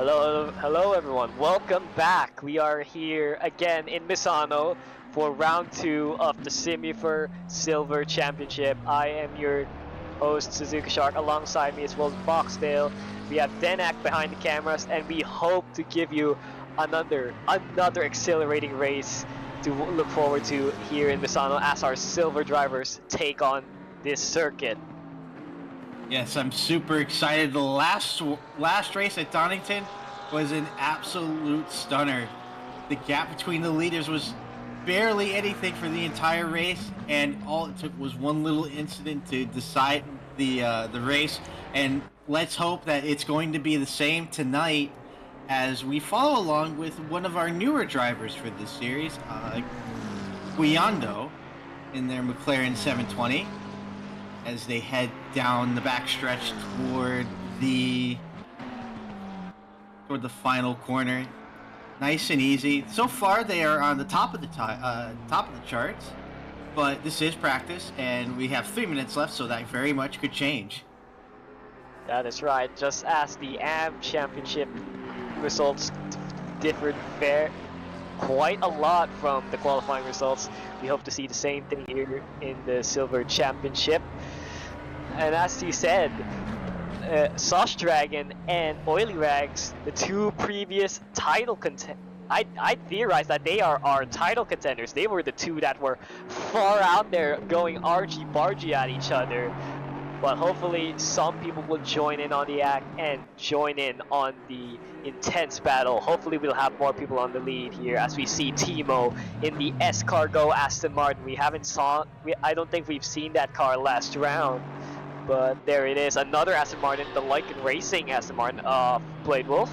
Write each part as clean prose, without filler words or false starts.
Hello everyone. Welcome back. We are here again in Misano for round two of the Simufur Silver Championship. I am your host Suzuka Shark. Alongside me as well as Foxdale. We have Denak behind the cameras, and we hope to give you another exhilarating race to look forward to here in Misano as our silver drivers take on this circuit. Yes, I'm super excited. The last race at Donington was an absolute stunner. The gap between the leaders was barely anything for the entire race, and all it took was one little incident to decide the race. And let's hope that it's going to be the same tonight as we follow along with one of our newer drivers for this series, Guiando, in their McLaren 720 as they head down the backstretch toward the final corner. Nice and easy. So far, they are on the top of the charts, but this is practice, and we have 3 minutes left, so that very much could change. That is right. Just as the AM Championship results differed quite a lot from the qualifying results, we hope to see the same thing here in the Silver Championship. And as you said, Sauce Dragon and Oily Rags, the two previous title contenders, I theorize that they are our title contenders. They were the two that were far out there going argy-bargy at each other. But hopefully some people will join in on the act and join in on the intense battle. Hopefully we'll have more people on the lead here as we see Timo in the S-Cargo Aston Martin. I don't think we've seen that car last round. But there it is, another Aston Martin, the Lycan Racing Aston Martin of Blade Wolf,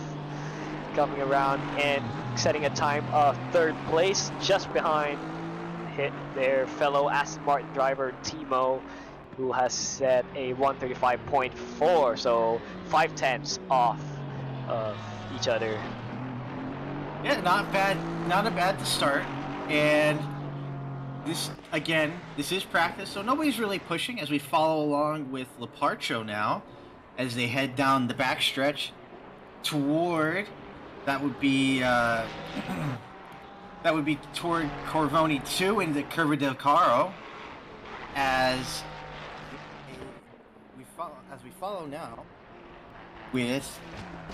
coming around and setting a time of third place, just behind their fellow Aston Martin driver Timo, who has set a 135.4, so 5/10 off of each other. Yeah, not bad. Not a bad to start. And this is practice, so nobody's really pushing as we follow along with Leparcho now as they head down the backstretch toward that would be toward Corvoni 2 in the Curva del Caro as we follow now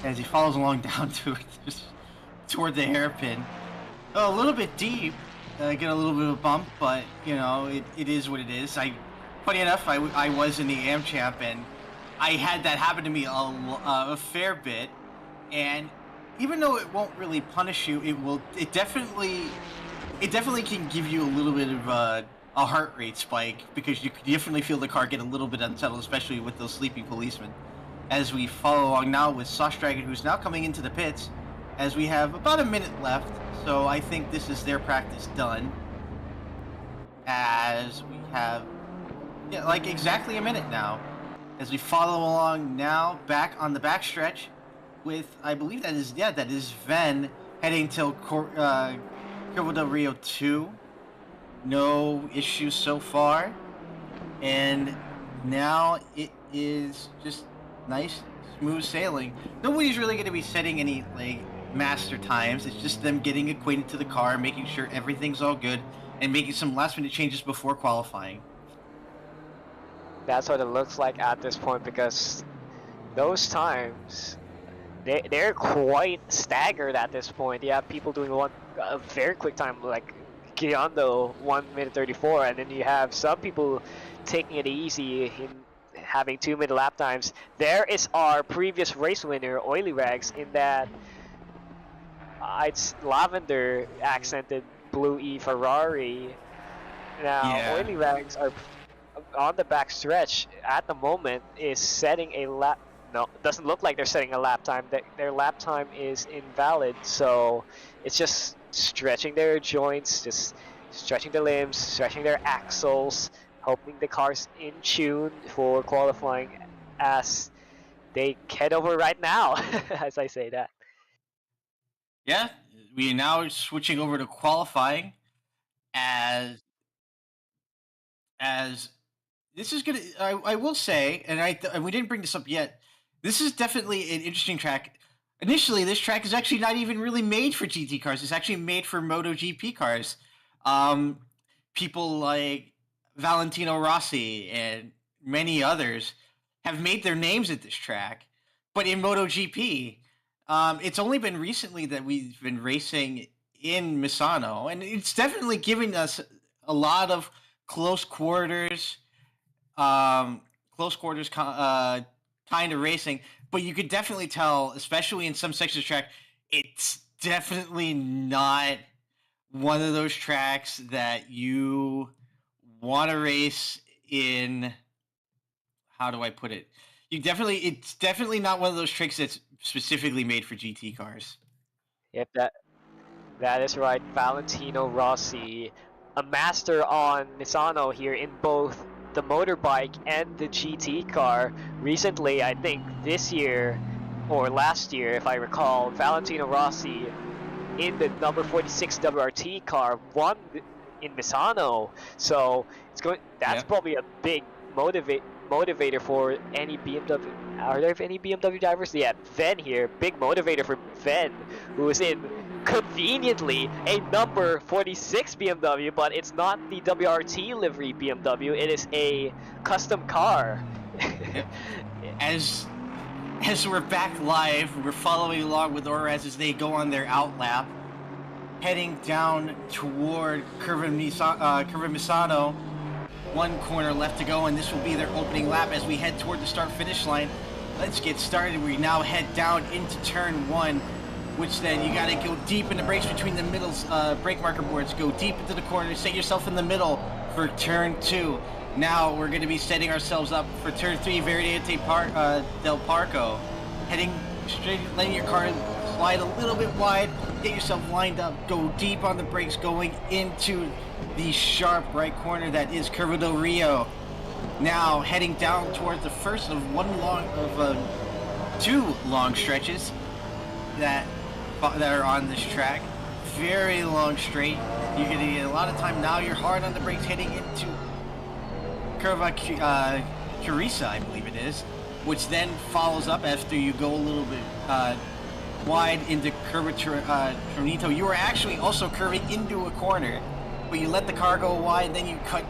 as he follows along down to toward the hairpin. A little bit deep, get a little bit of a bump, but you know it is what it is. Funny enough, I was in the AM Champ and I had that happen to me a fair bit, and even though it won't really punish you, it definitely can give you a little bit of a heart rate spike because you can definitely feel the car get a little bit unsettled, especially with those sleeping policemen. As we follow along now with Sauce Dragon, who's now coming into the pits, as we have about a minute left, so I think this is their practice done. As we have, like exactly a minute now, as we follow along now back on the backstretch with, I believe that is Ven heading till Curva del Rio 2. No issues so far, and now it is just nice, smooth sailing. Nobody's really going to be setting any master times. It's just them getting acquainted to the car, making sure everything's all good, and making some last-minute changes before qualifying. That's what it looks like at this point, because those times, they're quite staggered at this point. You have people doing a very quick time, like Giando, 1 minute 34, and then you have some people taking it easy in having 2 minute lap times. There is our previous race winner, Oily Rags, in that it's lavender accented blue E Ferrari. Now, Yeah. Oily Rags are on the back stretch at the moment, is setting a lap. No, doesn't look like they're setting a lap time. Their lap time is invalid, so it's just stretching their joints, just stretching the limbs, stretching their axles, hoping the car's in tune for qualifying as they head over right now, as I say that. Yeah, we are now switching over to qualifying as this is gonna. I will say, and we didn't bring this up yet. This is definitely an interesting track. initially this track is actually not even really made for GT cars. It's actually made for MotoGP cars. Um, People like Valentino Rossi and many others have made their names at this track. But in MotoGP, it's only been recently that we've been racing in Misano, and it's definitely giving us a lot of close quarters, um, kind of racing. But you could definitely tell, especially in some sections of track, it's definitely not one of those tracks that you want to race in. How do I put it? It's definitely not one of those tricks that's specifically made for GT cars. Yep, that is right. Valentino Rossi, a master on Misano here in both the motorbike and the GT car. Recently, I think this year or last year, if I recall, Valentino Rossi in the number 46 WRT car won in Misano. So that's probably a big motivator for any BMW. Are there any BMW drivers? Yeah, Ven here, big motivator for Ven, who is in conveniently a number 46 BMW, but it's not the WRT livery BMW. It is a custom car. As we're back live, we're following along with Oraz as they go on their outlap, heading down toward Curva Misano. One corner left to go, and this will be their opening lap as we head toward the start-finish line. Let's get started. We now head down into turn 1, which then you got to go deep in the brakes between the middles, brake marker boards. Go deep into the corner, set yourself in the middle for turn 2. Now we're going to be setting ourselves up for turn 3, Variante del Parco. Heading straight, letting your car slide a little bit wide, get yourself lined up, go deep on the brakes, going into the sharp right corner that is Curva del Rio. Now heading down towards the first of two long stretches that are on this track. Very long straight. You're going to get a lot of time now. You're hard on the brakes heading into Curva Carissa, I believe it is, which then follows up after you go a little bit wide into Curva Tronito. You are actually also curving into a corner, but you let the car go wide, then you cut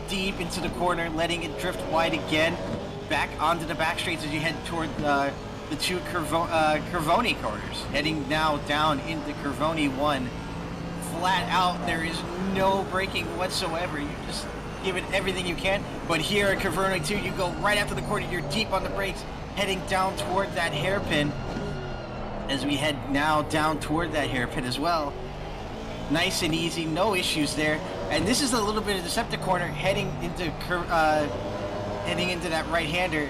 deep into the corner, letting it drift wide again, back onto the back straights as you head toward the two Curvoni corners. Heading now down into Curvoni 1. Flat out, there is no braking whatsoever. You just give it everything you can. But here at Curvoni 2, you go right after the corner, you're deep on the brakes, heading down toward that hairpin. As we head now down toward that hairpin as well. Nice and easy, no issues there. And this is a little bit of the Deceptic corner heading into that right-hander.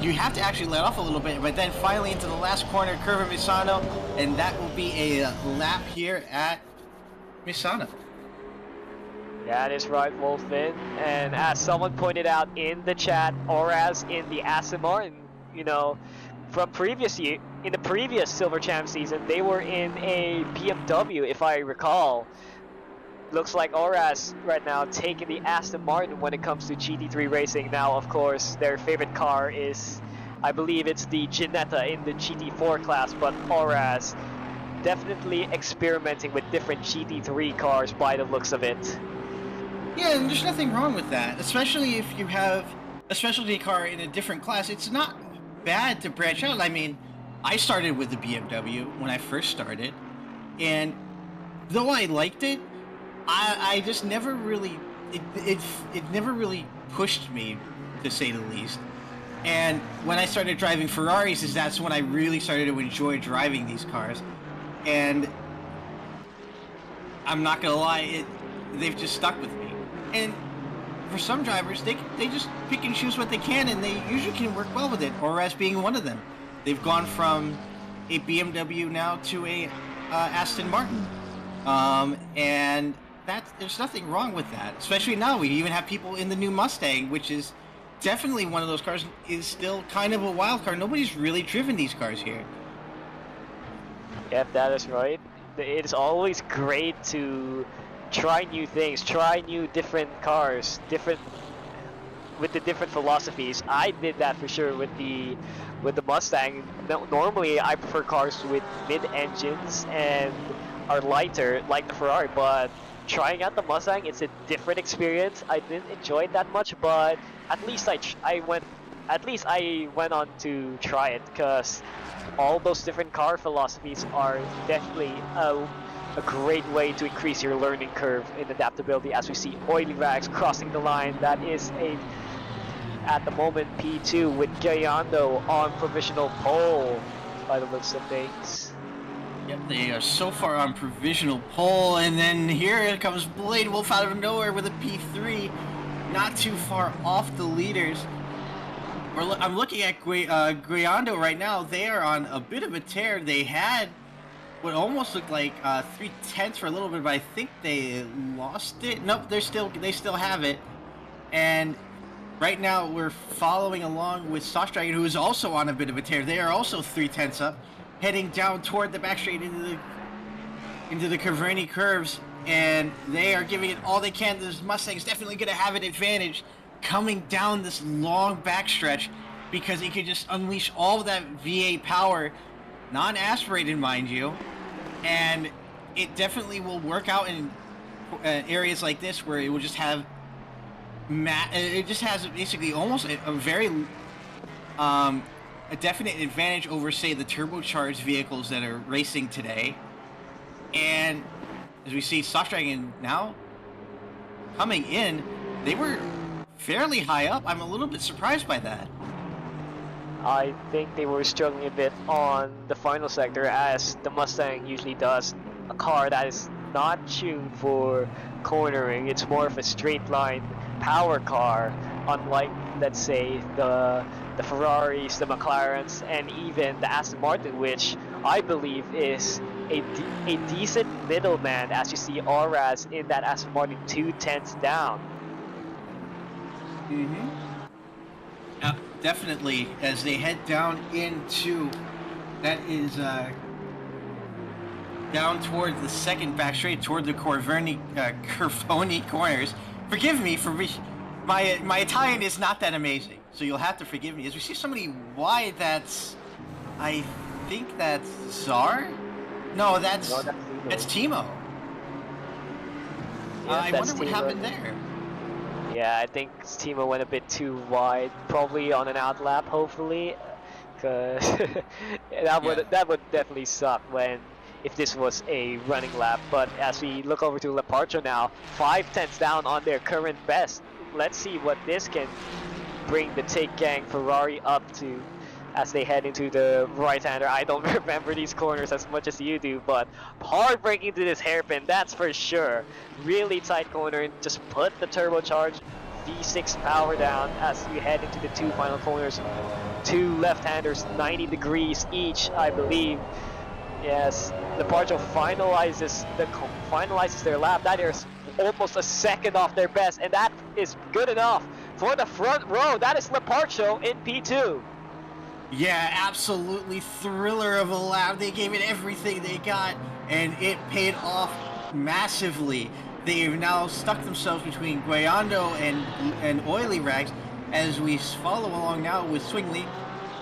You have to actually let off a little bit, but then finally into the last corner, Curva Misano, and that will be a lap here at Misano. That is right, Wolfin. And as someone pointed out in the chat, or as in the Aston Martin, from in the previous Silver Champ season, they were in a BMW, if I recall. Looks like Oras right now taking the Aston Martin when it comes to GT3 racing. Now, of course, their favorite car is, I believe it's the Ginetta in the GT4 class, but Oras definitely experimenting with different GT3 cars by the looks of it. Yeah, and there's nothing wrong with that, especially if you have a specialty car in a different class. It's not bad to branch out. I mean, I started with the BMW when I first started, and though I liked it, I just never really, it never really pushed me, to say the least. And when I started driving Ferraris, that's when I really started to enjoy driving these cars. And I'm not gonna lie, they've just stuck with me. And for some drivers, they just pick and choose what they can, and they usually can work well with it, or as being one of them. They've gone from a BMW now to a Aston Martin. And there's nothing wrong with that, especially now. We even have people in the new Mustang, which is definitely one of those cars, is still kind of a wild card. Nobody's really driven these cars here. Yep, that is right. It is always great to try new things, try new different cars, different with the different philosophies. I did that for sure with the Mustang. Normally, I prefer cars with mid engines and are lighter, like the Ferrari. But trying out the Mustang, it's a different experience. I didn't enjoy it that much, but at least I went. At least I went on to try it because all those different car philosophies are definitely a great way to increase your learning curve in adaptability. As we see Oily Rags crossing the line, that is at the moment P2 with Gayando on provisional pole by the looks of things. Yep, they are so far on provisional pole, and then here comes Blade Wolf out of nowhere with a P3, not too far off the leaders. I'm looking at Gayando right now. They are on a bit of a tear. They had what almost looked like 3/10 for a little bit, but I think they lost it. Nope, they still have it. And right now we're following along with Sauce Dragon, who is also on a bit of a tear. They are also 3/10 up, heading down toward the back straight into the Caverny curves, and they are giving it all they can. This Mustang's definitely going to have an advantage coming down this long backstretch because he could just unleash all of that V8 power, non-aspirated, mind you, and it definitely will work out in areas like this where it will just have it just has basically almost a very a definite advantage over, say, the turbocharged vehicles that are racing today. And as we see Soft Dragon now coming in, they were fairly high up. I'm a little bit surprised by that. I think they were struggling a bit on the final sector, as the Mustang usually does. A car that is not tuned for cornering. It's more of a straight line power car, unlike, let's say, the Ferraris, the McLarens, and even the Aston Martin, which I believe is a decent middleman, as you see Auraz in that Aston Martin 2/10 down. Mm-hmm. Definitely, as they head down into, that is down toward the second back straight, toward the Curvoni corners. Forgive me for my Italian is not that amazing, so you'll have to forgive me. As we see somebody wide, I think that's Czar? No, that's Timo. Yeah, I wonder what happened there. Yeah, I think Timo went a bit too wide, probably on an out lap, hopefully, because that would definitely suck if this was a running lap. But as we look over to Leparcho now, 5/10 down on their current best. Let's see what this can bring the Take Gang Ferrari up to as they head into the right-hander. I don't remember these corners as much as you do, but hard braking to this hairpin, that's for sure. Really tight corner, and just put the turbocharged V6 power down as you head into the two final corners. Two left-handers, 90 degrees each, I believe. Yes, Leparcho finalizes their lap. That is almost a second off their best, and that is good enough for the front row. That is Leparcho in P2. Yeah, absolutely thriller of a lap. They gave it everything they got, and it paid off massively. They've now stuck themselves between Gayando and Oily Rags as we follow along now with Swingley.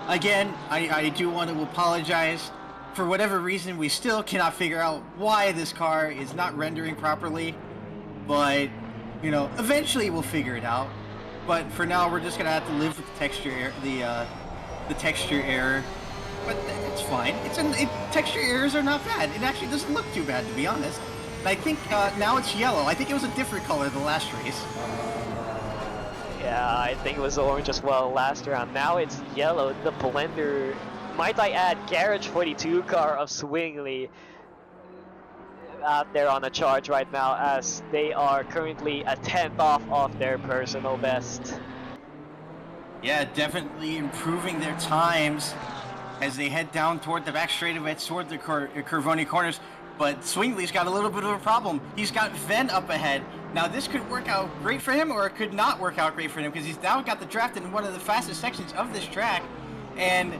Again, I do want to apologize. For whatever reason, we still cannot figure out why this car is not rendering properly, but, you know, eventually we'll figure it out. But for now, we're just going to have to live with the texture, the texture error, but it's fine. Texture errors are not bad. It actually doesn't look too bad, to be honest. And I think now it's yellow. I think it was a different color the last race. Yeah, I think it was orange as well last round. Now it's yellow. The blender, might I add, Garage 42 car of Swingley out there on a charge right now, as they are currently a 10th off of their personal best. Yeah, definitely improving their times as they head down toward the back straightaway, toward the Curvoni corners. But Swingley's got a little bit of a problem. He's got Ven up ahead. Now this could work out great for him, or it could not work out great for him, because he's now got the draft in one of the fastest sections of this track. And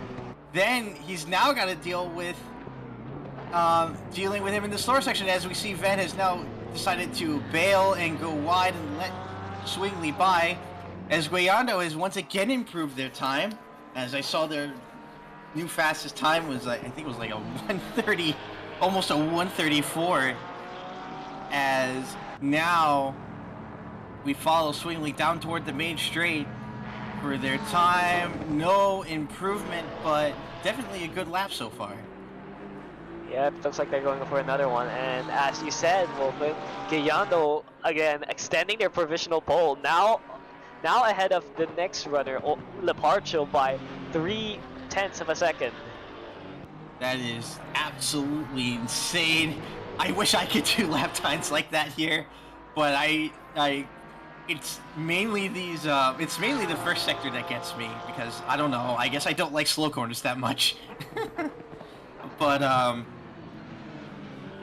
then he's now got to deal with dealing with him in the slower section, as we see Ven has now decided to bail and go wide and let Swingley by. as Guayando has once again improved their time. As I saw their new fastest time was, I think it was like a 1:30, almost a 1:34. As now we follow Swingley down toward the main straight for their time. No improvement, but definitely a good lap so far. Yep, looks like they're going for another one. And as you said, Wolfin, Guayando again extending their provisional pole. Now ahead of the next runner, Leparcho, by 0.3 of a second. That is absolutely insane. I wish I could do lap times like that here, but it's mainly these. It's mainly the first sector that gets me because I don't know. I guess I don't like slow corners that much. But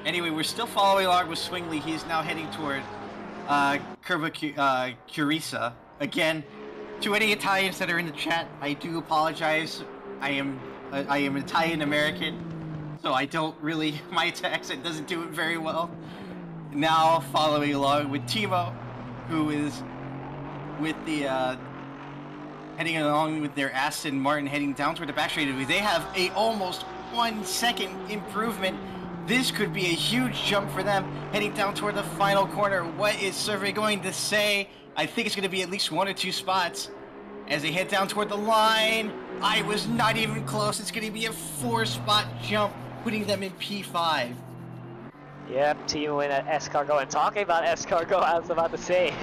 anyway, we're still following along with Swingley. He's now heading toward Curva Curisa. Again, to any Italians that are in the chat, I do apologize. I am Italian American, so I don't really, my accent doesn't do it very well. Now following along with Timo, who is with the heading along with their Aston Martin, heading down toward the back straight. They have a almost 1 second improvement. This could be a huge jump for them, heading down toward the final corner. What is Survey going to say? I think it's going to be at least 1 or 2 spots as they head down toward the line. I was not even close. It's going to be a 4-spot jump, putting them in P5. Yep, Timo in at Escargot. And talking about Escargot, I was about to say,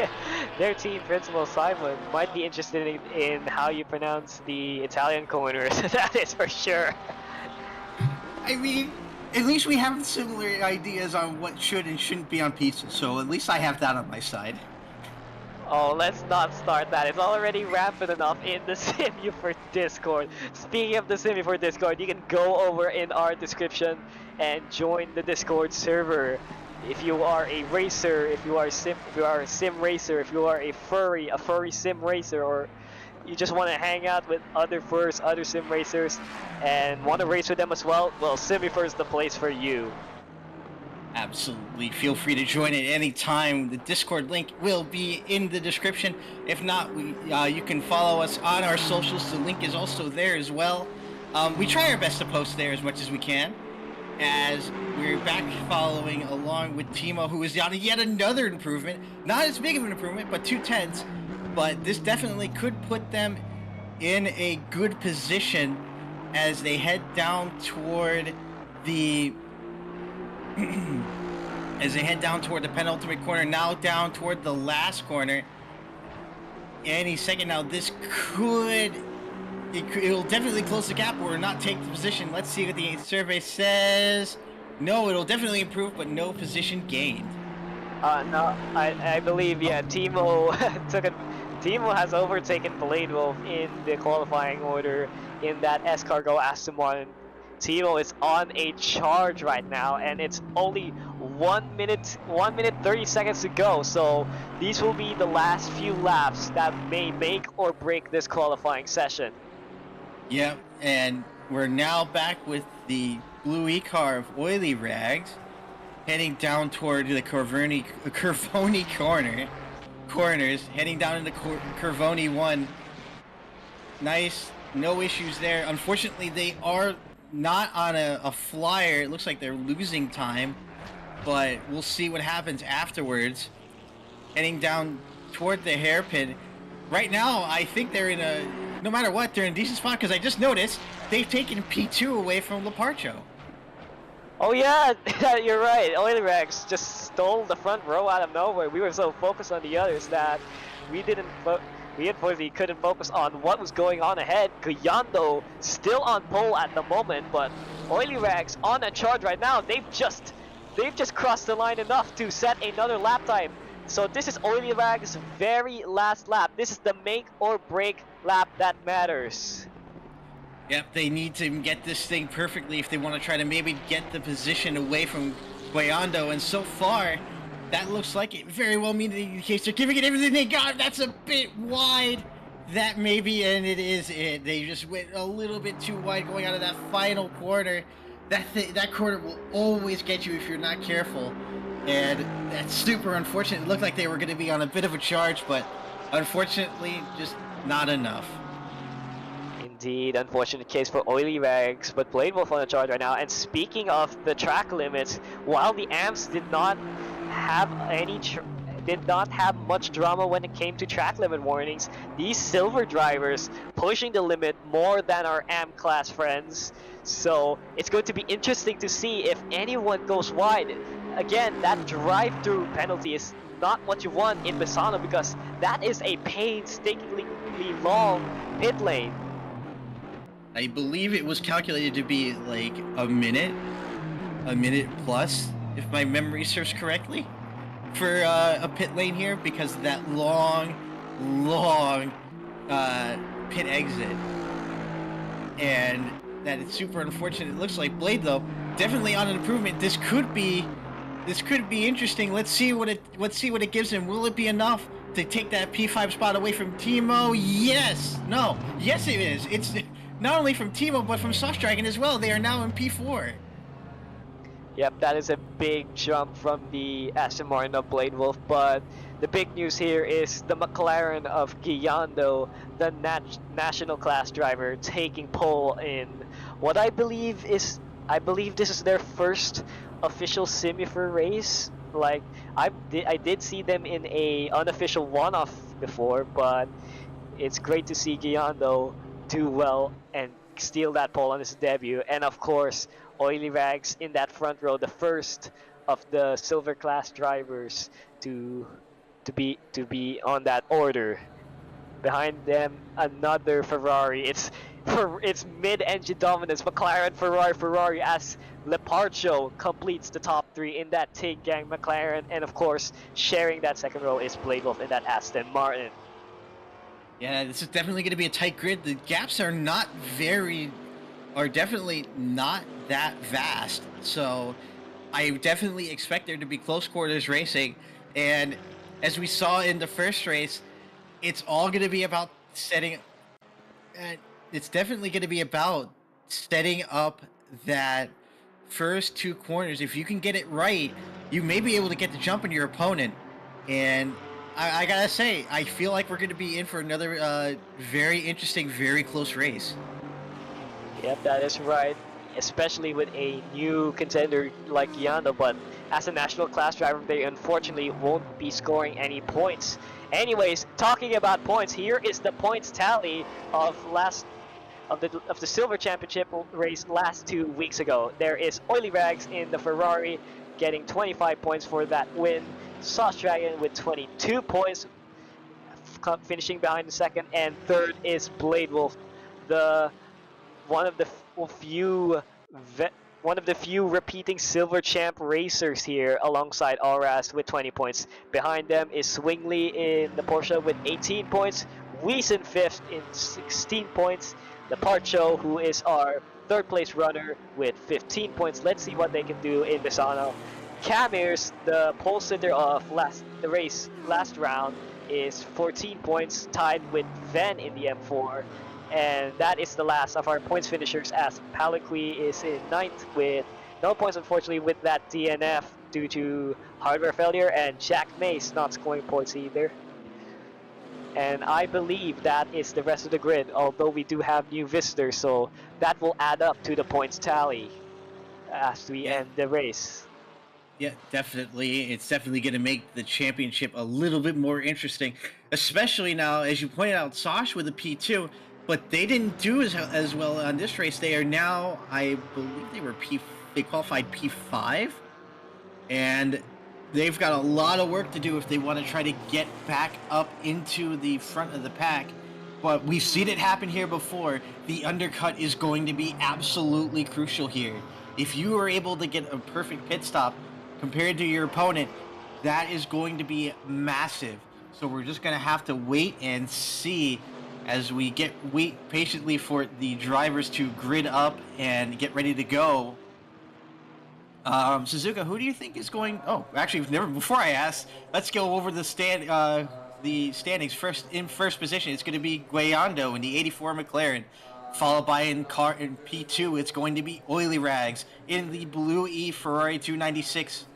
their team principal Simon might be interested in how you pronounce the Italian corners. That is for sure. I mean, at least we have similar ideas on what should and shouldn't be on pizza, so at least I have that on my side. Oh, let's not start that. It's already rampant enough in the Simufur Discord. Speaking of the Simufur Discord, you can go over in our description and join the Discord server. If you are a racer, if you are a sim racer, if you are a furry sim racer, or you just want to hang out with other furs, other sim racers, and want to race with them as well, well, Simufur is the place for you. Absolutely. Feel free to join at any time. The Discord link will be in the description. If not, you can follow us on our socials. The link is also there as well. We try our best to post there as much as we can, as we're back following along with Timo, who is on yet another improvement. Not as big of an improvement, but 0.2. But this definitely could put them in a good position as they head down toward the penultimate corner, now down toward the last corner. Any second now, this it'll definitely close the gap or not take the position. Let's see what the survey says. No, it'll definitely improve, but no position gained. No, I believe, yeah, Timo Timo has overtaken Blade Wolf in the qualifying order in that Escargot Aston Martin. Timo is on a charge right now, and it's only 1 minute 30 seconds to go. So these will be the last few laps that may make or break this qualifying session. Yep, and we're now back with the blue E-car of Oily Rags, heading down toward the Curvoni corners, heading down into Curvoni 1. Nice, no issues there. Unfortunately, they are not on a flyer. It looks like they're losing time, but we'll see what happens afterwards. Heading down toward the hairpin. Right now, I think they're in no matter what, they're in a decent spot, because I just noticed they've taken P2 away from Leparcho. Oh yeah, you're right. Oily Rags just stole the front row out of nowhere. We were so focused on the others that we unfortunately couldn't focus on what was going on ahead. Guayando still on pole at the moment, but Oily Rags on a charge right now. They've just crossed the line enough to set another lap time. So this is Oily Rags' very last lap. This is the make or break lap that matters. Yep, they need to get this thing perfectly if they want to try to maybe get the position away from Guayando, and so far, that looks like it very well may be the case. They're giving it everything they got. That's a bit wide. That may be, and it is it. They just went a little bit too wide going out of that final corner. That corner will always get you if you're not careful, and that's super unfortunate. It looked like they were going to be on a bit of a charge, but Unfortunately, just not enough. Indeed, unfortunate case for Oily Rags, but Blade Wolf on the charge right now. And speaking of the track limits, while the AMPs did not have much drama when it came to track limit warnings, these silver drivers pushing the limit more than our AMP class friends. So it's going to be interesting to see if anyone goes wide. Again, that drive-through penalty is not what you want in Misano because that is a painstakingly long pit lane. I believe it was calculated to be like a minute plus, if my memory serves correctly, for a pit lane here because of that long pit exit, and that it's super unfortunate. It looks like Blade though definitely on an improvement. This could be interesting. Let's see what it gives him. Will it be enough to take that P5 spot away from Teemo? Yes. No. Yes, it is. It's not only from Teemo but from Sauce Dragon as well. They are now in P4. Yep, that is a big jump from the Aston Martin of Blade Wolf, but the big news here is the McLaren of Guiando, the national class driver, taking pole in what I believe this is their first official Simufur race. Like I did see them in a unofficial one-off before, but it's great to see Guiando do well and steal that pole on his debut. And of course, Oily Rags in that front row, the first of the silver class drivers to be on that order. Behind them, another Ferrari. It's mid-engine dominance. McLaren, Ferrari as Leparcho completes the top three in that Tig Gang McLaren, and of course, sharing that second row is Blade Wolf in that Aston Martin. Yeah, this is definitely going to be a tight grid. The gaps are definitely not that vast. So I definitely expect there to be close quarters racing. And as we saw in the first race, it's all going to be about it's definitely going to be about setting up that first two corners. If you can get it right, you may be able to get the jump on your opponent. And I gotta say, I feel like we're going to be in for another very interesting, very close race. Yep, that is right. Especially with a new contender like Yando, but as a national class driver, they unfortunately won't be scoring any points. Anyways, talking about points, here is the points tally of the silver championship race last 2 weeks ago. There is Oily Rags in the Ferrari getting 25 points for that win. Sauce Dragon with 22 points, finishing behind the second, and third is Blade Wolf, the one of the few repeating silver champ racers here, alongside Auras with 20 points. Behind them is Swingley in the Porsche with 18 points, Weiss in fifth in 16 points, the Parcho, who is our third place runner, with 15 points. Let's see what they can do in Misano. Camirs, the pole sitter of the race last round, is 14 points, tied with Ven in the M4. And that is the last of our points finishers, as Paliqui is in ninth with no points, unfortunately, with that DNF due to hardware failure, and Jack Mace not scoring points either. And I believe that is the rest of the grid, although we do have new visitors, so that will add up to the points tally as we end the race. Yeah, definitely. It's definitely going to make the championship a little bit more interesting, especially now, as you pointed out, Sosh with a P2, but they didn't do as well on this race. They are now, I believe they qualified P5, and they've got a lot of work to do if they want to try to get back up into the front of the pack. But we've seen it happen here before. The undercut is going to be absolutely crucial here. If you are able to get a perfect pit stop compared to your opponent, that is going to be massive. So we're just going to have to wait and see as we wait patiently for the drivers to grid up and get ready to go. Suzuka, who do you think is going? Oh, actually, before I ask, let's go over the standings. In first position, it's going to be Guayando in the 84 McLaren, followed by in P2, it's going to be Oily Rags in the Blue E Ferrari 296,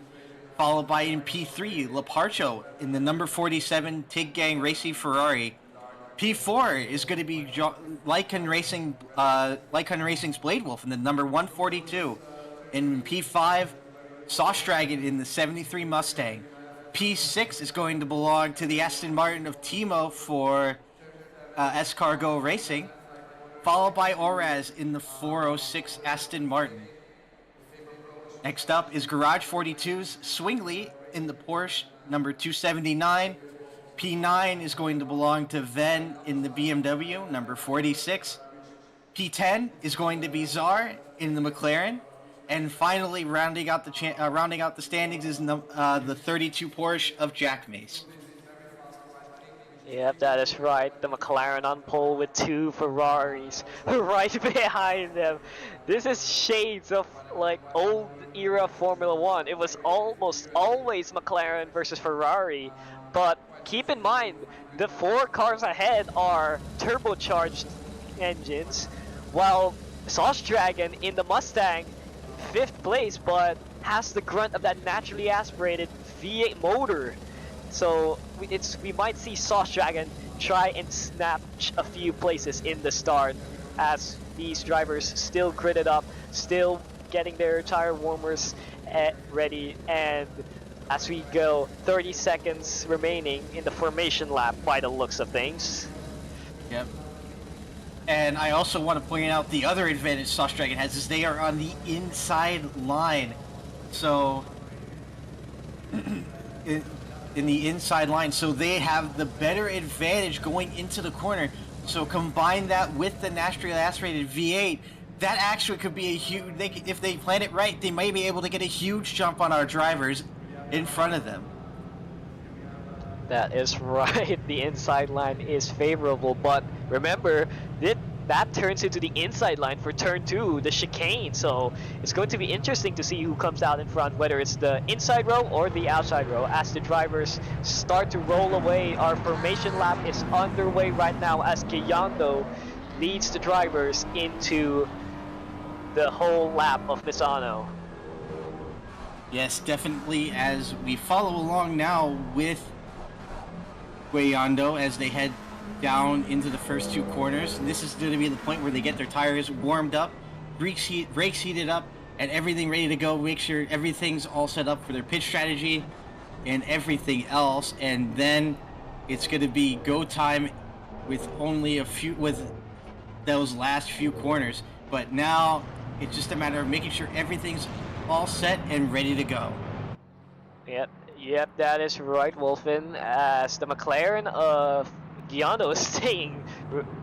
followed by in P3, Leparcho in the number 47 Tig Gang Racing Ferrari. P4 is going to be Lycan Racing's Blade Wolf in the number 142. In P5, Sauce Dragon in the 73 Mustang. P6 is going to belong to the Aston Martin of Timo for Escargot Racing, followed by Oraz in the 406 Aston Martin. Next up is Garage 42's Swingley in the Porsche number 279. P9 is going to belong to Ven in the BMW number 46. P10 is going to be Czar in the McLaren. And finally, rounding out the standings is the 32 Porsche of Jack Mace. Yep, that is right. The McLaren on pole with 2 Ferraris right behind them. This is shades of like old era Formula 1. It was almost always McLaren versus Ferrari, but keep in mind the 4 cars ahead are turbocharged engines, while Sauce Dragon in the Mustang 5th place, but has the grunt of that naturally aspirated V8 motor. So we might see Sauce Dragon try and snatch a few places in the start as these drivers still grit it up, still getting their tire warmers ready, and as we go, 30 seconds remaining in the formation lap by the looks of things. Yep. And I also want to point out the other advantage Sauce Dragon has is they are on the inside line. So in the inside line, so they have the better advantage going into the corner. So combine that with the naturally aspirated V8, that actually could be a huge, if they plan it right, they might be able to get a huge jump on our drivers in front of them. That is right, the inside line is favorable, but remember, that turns into the inside line for turn 2, the chicane, so it's going to be interesting to see who comes out in front, whether it's the inside row or the outside row, as the drivers start to roll away. Our formation lap is underway right now as Guyando leads the drivers into the whole lap of Misano. Yes, definitely, as we follow along now with Guyando as they head down into the first 2 corners. And this is going to be the point where they get their tires warmed up, brakes heated up, and everything ready to go. Make sure everything's all set up for their pit strategy and everything else. And then it's going to be go time with with those last few corners. But now it's just a matter of making sure everything's all set and ready to go. Yep, that is right, Wolfin, as the McLaren of Guyando is staying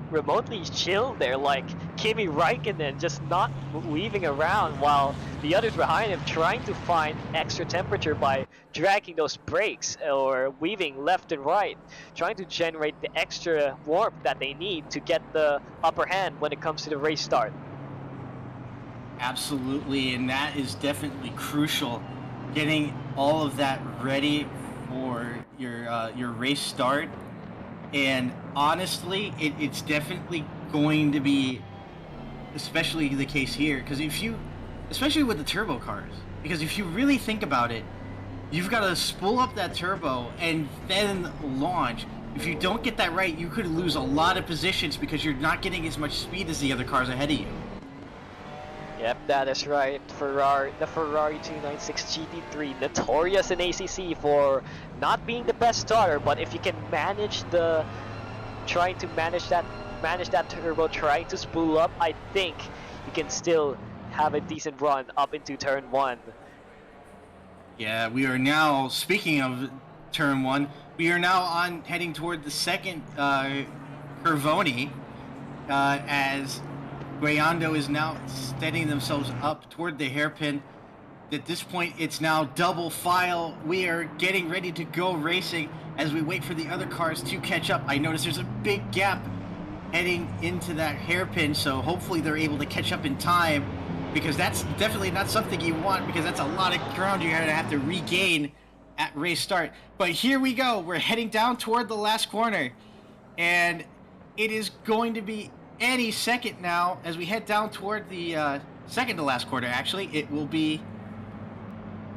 remotely chilled there, like Kimi Räikkönen, just not weaving around, while the others behind him trying to find extra temperature by dragging those brakes or weaving left and right, trying to generate the extra warmth that they need to get the upper hand when it comes to the race start. Absolutely, and that is definitely crucial, getting all of that ready for your race start. And honestly, it's definitely going to be especially the case here, because especially with the turbo cars, because if you really think about it, you've got to spool up that turbo and then launch. If you don't get that right, you could lose a lot of positions because you're not getting as much speed as the other cars ahead of you. Yep, that is right. The Ferrari 296 GT3, notorious in ACC for not being the best starter, but if you can manage that turbo, trying to spool up, I think you can still have a decent run up into turn 1. Yeah, we are now, speaking of turn 1, we are now heading toward the second Curvoni, as Guyando is now steadying themselves up toward the hairpin. At this point, it's now double file. We are getting ready to go racing as we wait for the other cars to catch up. I notice there's a big gap heading into that hairpin, so hopefully they're able to catch up in time, because that's definitely not something you want, because that's a lot of ground you're going to have to regain at race start. But here we go. We're heading down toward the last corner, and it is going to be any second now as we head down toward the second to last corner. Actually, it will be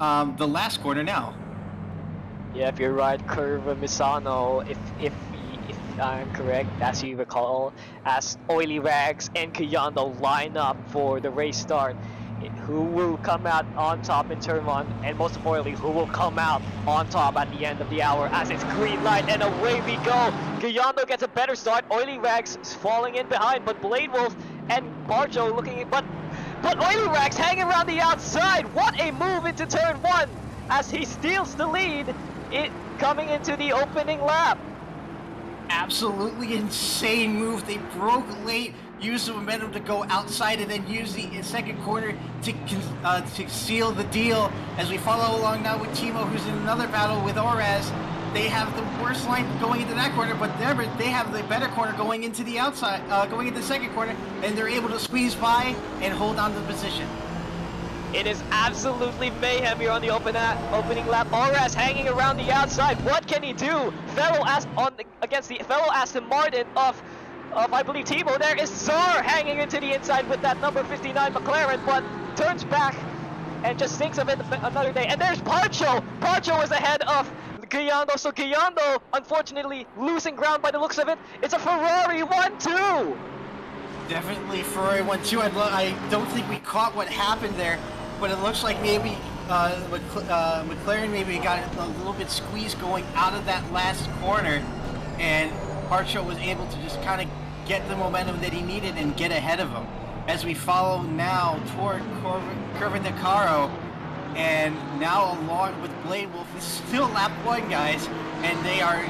the last corner now. Yeah, if you're right, curve Misano, if I'm correct, as you recall, as Oily Rags and Kayando line up for the race start, who will come out on top in turn 1, and most importantly, who will come out on top at the end of the hour as it's green light and away we go. Kayando gets a better start, Oily Rags is falling in behind, but Blade Wolf and Barjo looking, but Oily Rags hanging around the outside. What a move into turn 1 as he steals the lead. It coming into the opening lap. Absolutely insane move. They broke late, used the momentum to go outside, and then use the second corner to seal the deal. As we follow along now with Timo, who's in another battle with Oraz. They have the worst line going into that corner, but they have the better corner going into the outside, going into the second corner, and they're able to squeeze by and hold on to the position. It is absolutely mayhem here on the opening lap. Oraz hanging around the outside. What can he do? Against the fellow Aston Martin of I believe Timo. There is Czar hanging into the inside with that number 59 McLaren, but turns back and just thinks of it another day. And there's Parcho. Parcho is ahead of Kayando. So Kayando, unfortunately, losing ground by the looks of it. It's a Ferrari 1-2. Definitely Ferrari 1-2. I don't think we caught what happened there. But it looks like maybe McLaren maybe got a little bit squeezed going out of that last corner, and Parcho was able to just kind of get the momentum that he needed and get ahead of him. As we follow now toward Curva De Caro, and now along with Blade Wolf, it's still lap 1, guys, and they are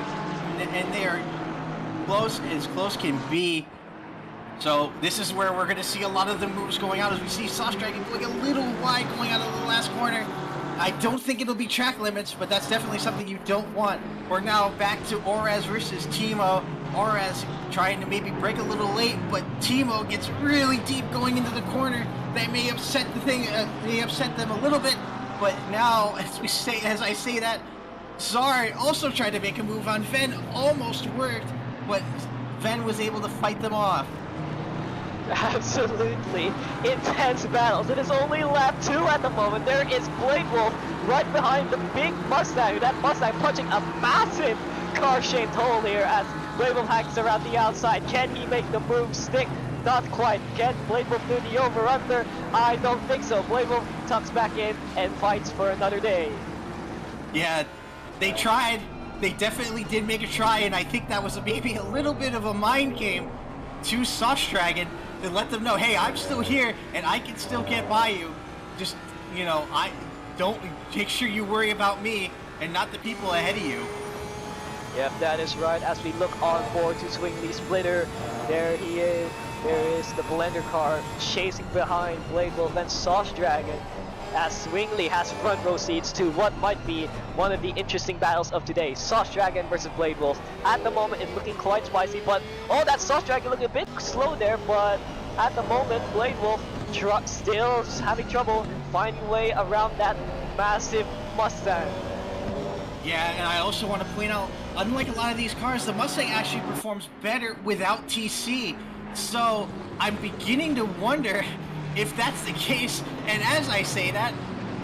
close can be. So this is where we're going to see a lot of the moves going out as we see Sauce Dragon going a little wide going out of the last corner. I don't think it'll be track limits, but that's definitely something you don't want. We're now back to Oraz versus Timo. Oraz trying to maybe break a little late, but Timo gets really deep going into the corner. That may upset them a little bit, but now as I say that, Czar also tried to make a move on Ven, almost worked, but Ven was able to fight them off. Absolutely intense battles. It is only lap 2 at the moment. There is Blade Wolf right behind the big Mustang. That Mustang punching a massive car-shaped hole here as Blade Wolf hangs around the outside. Can he make the move stick? Not quite. Can Blade Wolf do the over-under? I don't think so. Blade Wolf tucks back in and fights for another day. Yeah, they tried. They definitely did make a try, and I think that was maybe a little bit of a mind game to Sauce Dragon to let them know, hey, I'm still here and I can still get by you. Just, I don't make sure you worry about me and not the people ahead of you. Yep, that is right. As we look on board to Swingley Splitter, there he is. There is the Blender car chasing behind Blade Wolf and Sauce Dragon, as Swingley has front row seats to what might be one of the interesting battles of today. Sauce Dragon versus Blade Wolf. At the moment, it's looking quite spicy, but that Sauce Dragon looking a bit slow there, but at the moment, Blade Wolf still having trouble finding a way around that massive Mustang. Yeah, and I also want to point out, unlike a lot of these cars, the Mustang actually performs better without TC. So I'm beginning to wonder if that's the case, and as I say that,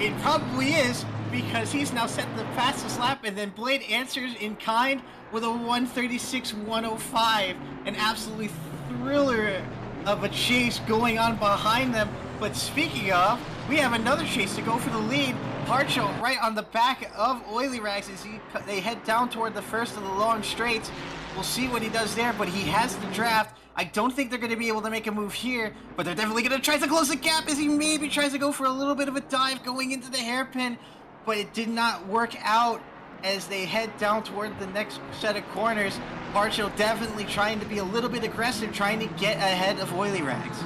it probably is, because he's now set the fastest lap, and then Blade answers in kind with a 136.105, an absolutely thriller of a chase going on behind them. But speaking of, we have another chase to go for the lead. Parcho right on the back of Oily Rags as they head down toward the first of the long straights. We'll see what he does there, but he has the draft. I don't think they're going to be able to make a move here, but they're definitely going to try to close the gap as he maybe tries to go for a little bit of a dive going into the hairpin, but it did not work out as they head down toward the next set of corners. Parcho definitely trying to be a little bit aggressive, trying to get ahead of Oily Rags.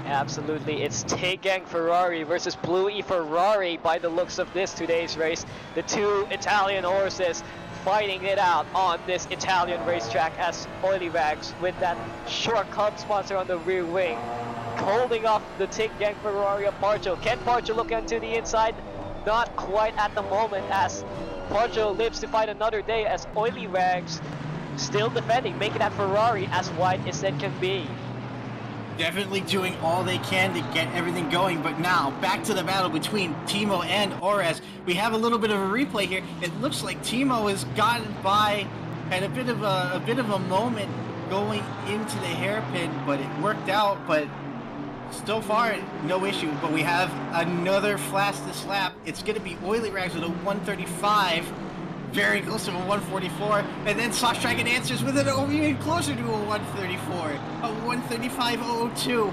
Absolutely, it's Tay-Gang Ferrari versus Blue E Ferrari by the looks of today's race. The two Italian horses fighting it out on this Italian racetrack as Oily Rags with that short club sponsor on the rear wing, holding off the Tay-Gang Ferrari of Parcho. Can Parcho look into the inside? Not quite at the moment, as Parcho lives to fight another day, as Oily Rags still defending, making that Ferrari as wide as it can be. Definitely doing all they can to get everything going, but now back to the battle between Timo and Orez. We have a little bit of a replay here. It looks like Timo has gotten by, had a bit of a moment going into the hairpin, but it worked out. But so far, no issue. But we have another fastest lap. It's going to be Oily Rags with a 135. Very close to a 144, and then Sauce Dragon answers with an even closer to a 134, a 135.02.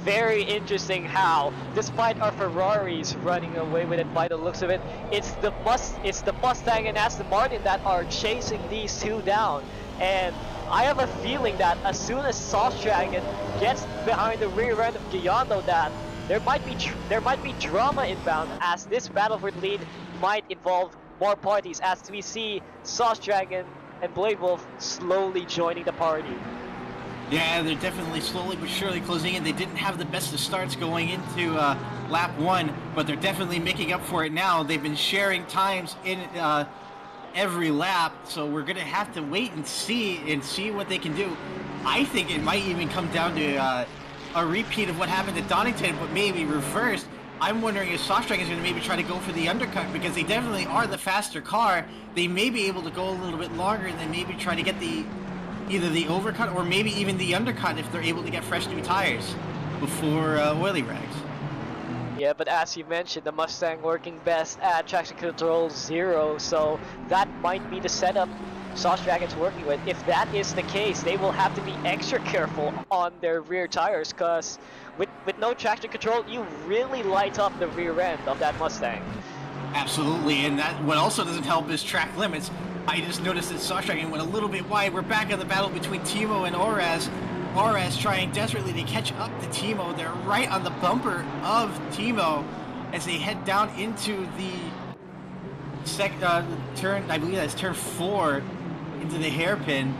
Very interesting how, despite our Ferraris running away with it by the looks of it, it's the Mustang and Aston Martin that are chasing these two down. And I have a feeling that as soon as Sauce Dragon gets behind the rear end of Giando, that there might be drama inbound, as this battle for the lead might involve more parties, as we see Sauce Dragon and Blade Wolf slowly joining the party. Yeah, they're definitely slowly but surely closing in. They didn't have the best of starts going into lap 1, but they're definitely making up for it now. They've been sharing times in every lap, so we're gonna have to wait and see what they can do. I think it might even come down to a repeat of what happened at Donington, but maybe reversed. I'm wondering if Sauce Dragon is going to maybe try to go for the undercut, because they definitely are the faster car. They may be able to go a little bit longer and then maybe try to get either the overcut or maybe even the undercut if they're able to get fresh new tires before Oily Rags. Yeah, but as you mentioned, the Mustang working best at traction control 0, so that might be the setup Sauce Dragon's working with. If that is the case, they will have to be extra careful on their rear tires, because with no traction control, you really light up the rear end of that Mustang. Absolutely, and that what also doesn't help is track limits. I just noticed that Sauce Dragon went a little bit wide. We're back in the battle between Timo and Orez. Orez trying desperately to catch up to Timo. They're right on the bumper of Timo as they head down into the turn, I believe that's turn 4, into the hairpin.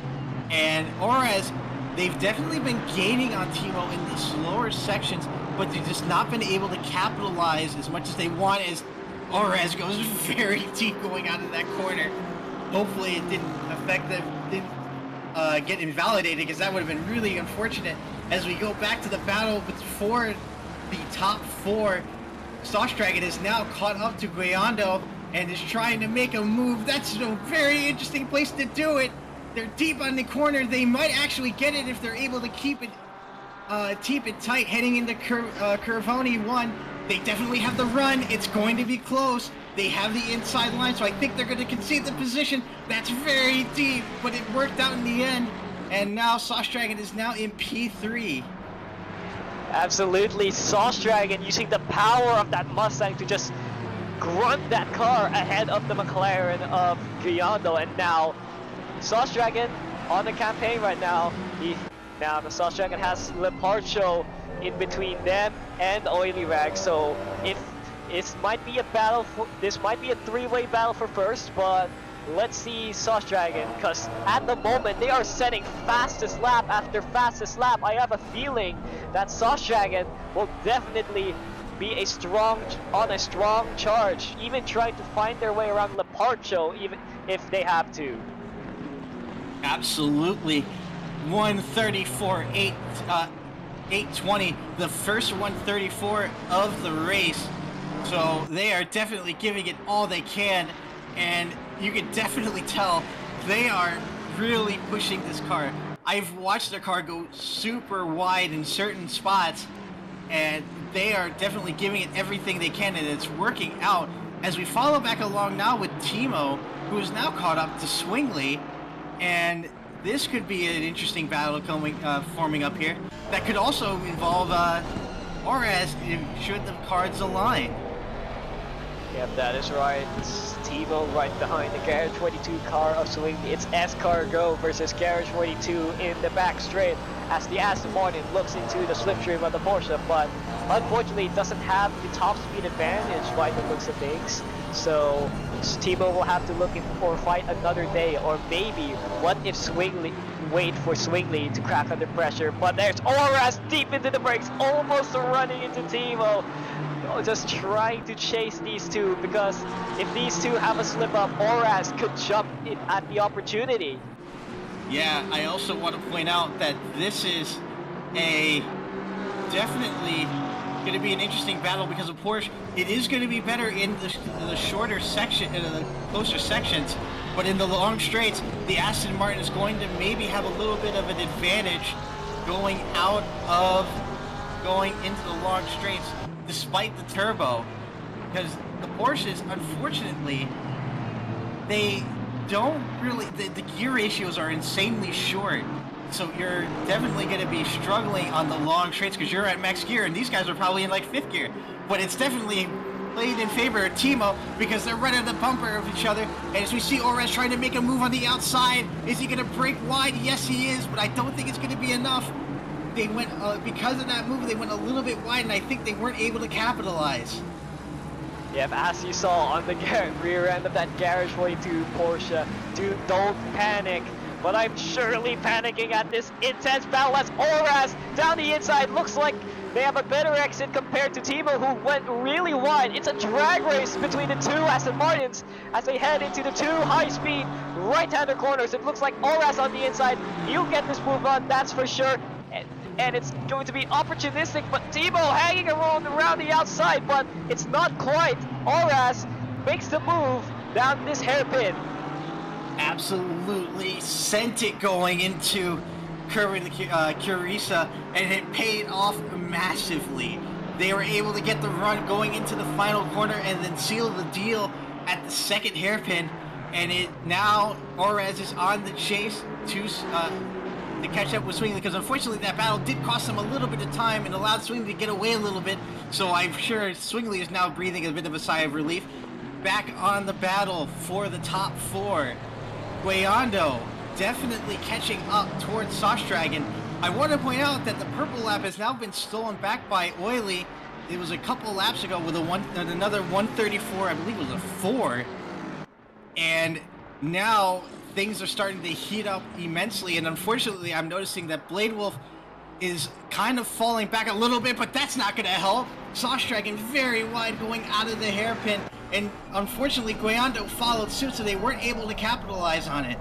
And Orez, they've definitely been gaining on Timo in the slower sections, but they've just not been able to capitalize as much as they want, as Orez goes very deep going out of that corner. Hopefully it didn't affect them, didn't get invalidated, because that would have been really unfortunate. As we go back to the battle for the top 4, Sauce Dragon is now caught up to Guayando and is trying to make a move. That's a very interesting place to do it. They're deep on the corner. They might actually get it if they're able to keep it tight heading into Curvoni 1. They definitely have the run. It's going to be close. They have the inside line, so I think they're going to concede the position. That's very deep, but it worked out in the end. And now Sauce Dragon is now in P3. Absolutely, Sauce Dragon using the power of that Mustang to just grunt that car ahead of the McLaren of Giando. And now Sauce Dragon on the campaign right now. Now the Sauce Dragon has Leparcho in between them and Oily Rag. So if this might be a battle for, this might be a 3-way battle for first, but let's see Sauce Dragon, because at the moment they are setting fastest lap after fastest lap. I have a feeling that Sauce Dragon will definitely be on a strong charge, even trying to find their way around Leparcho, even if they have to. Absolutely. 820, the first 134 of the race. So they are definitely giving it all they can, and you can definitely tell they are really pushing this car. I've watched their car go super wide in certain spots, and they are definitely giving it everything they can, and it's working out. As we follow back along now with Timo, who is now caught up to Swingley, and this could be an interesting battle forming up here. That could also involve Orez should the cards align. Yep, that is right. It's Timo right behind the Garage 22 car of Swingley. It's Escargo versus Garage 22 in the back straight, as the Aston Martin looks into the slipstream of the Porsche, but unfortunately it doesn't have the top speed advantage by the looks of things. So Timo will have to look or fight another day, or maybe what if wait for Swingley to crack under pressure. But there's Orez deep into the brakes, almost running into Timo. Just trying to chase these two, because if these two have a slip up, Orez could jump in at the opportunity. Yeah, I also want to point out that this is a definitely going to be an interesting battle because of Porsche. It is going to be better in the shorter section, the closer sections, but in the long straights, the Aston Martin is going to maybe have a little bit of an advantage going into the long straights, despite the turbo, because the Porsches, unfortunately, they don't really, the gear ratios are insanely short. So you're definitely going to be struggling on the long straights because you're at max gear and these guys are probably in like 5th gear. But it's definitely played in favor of Timo because they're right at the bumper of each other. And as we see Ores trying to make a move on the outside, is he going to break wide? Yes, he is, but I don't think it's going to be enough. They went, because of that move, they went a little bit wide and I think they weren't able to capitalize. Yep, as you saw on the rear end of that garageway to Porsche, dude, don't panic. But I'm surely panicking at this intense battle as Oras down the inside. Looks like they have a better exit compared to Timo, who went really wide. It's a drag race between the two Aston Martins as they head into the two high-speed right-hander corners. It looks like Oras on the inside. He'll get this move on, that's for sure. And it's going to be opportunistic, but Timo hanging around the outside, but it's not quite. Oras makes the move down this hairpin. Absolutely sent it going into Curisa, and it paid off massively. They were able to get the run going into the final corner and then seal the deal at the second hairpin, and it now Ores is on the chase to catch up with Swingley, because unfortunately that battle did cost them a little bit of time and allowed Swingley to get away a little bit, so I'm sure Swingley is now breathing a bit of a sigh of relief. Back on the battle for the top 4. Guayando definitely catching up towards Sauce Dragon. I want to point out that the purple lap has now been stolen back by Oily. It was a couple laps ago with another 134, I believe it was a 4. And now things are starting to heat up immensely, and unfortunately I'm noticing that Blade Wolf is kind of falling back a little bit, but that's not going to help. Sauce Dragon very wide going out of the hairpin, and unfortunately Guayando followed suit, so they weren't able to capitalize on it.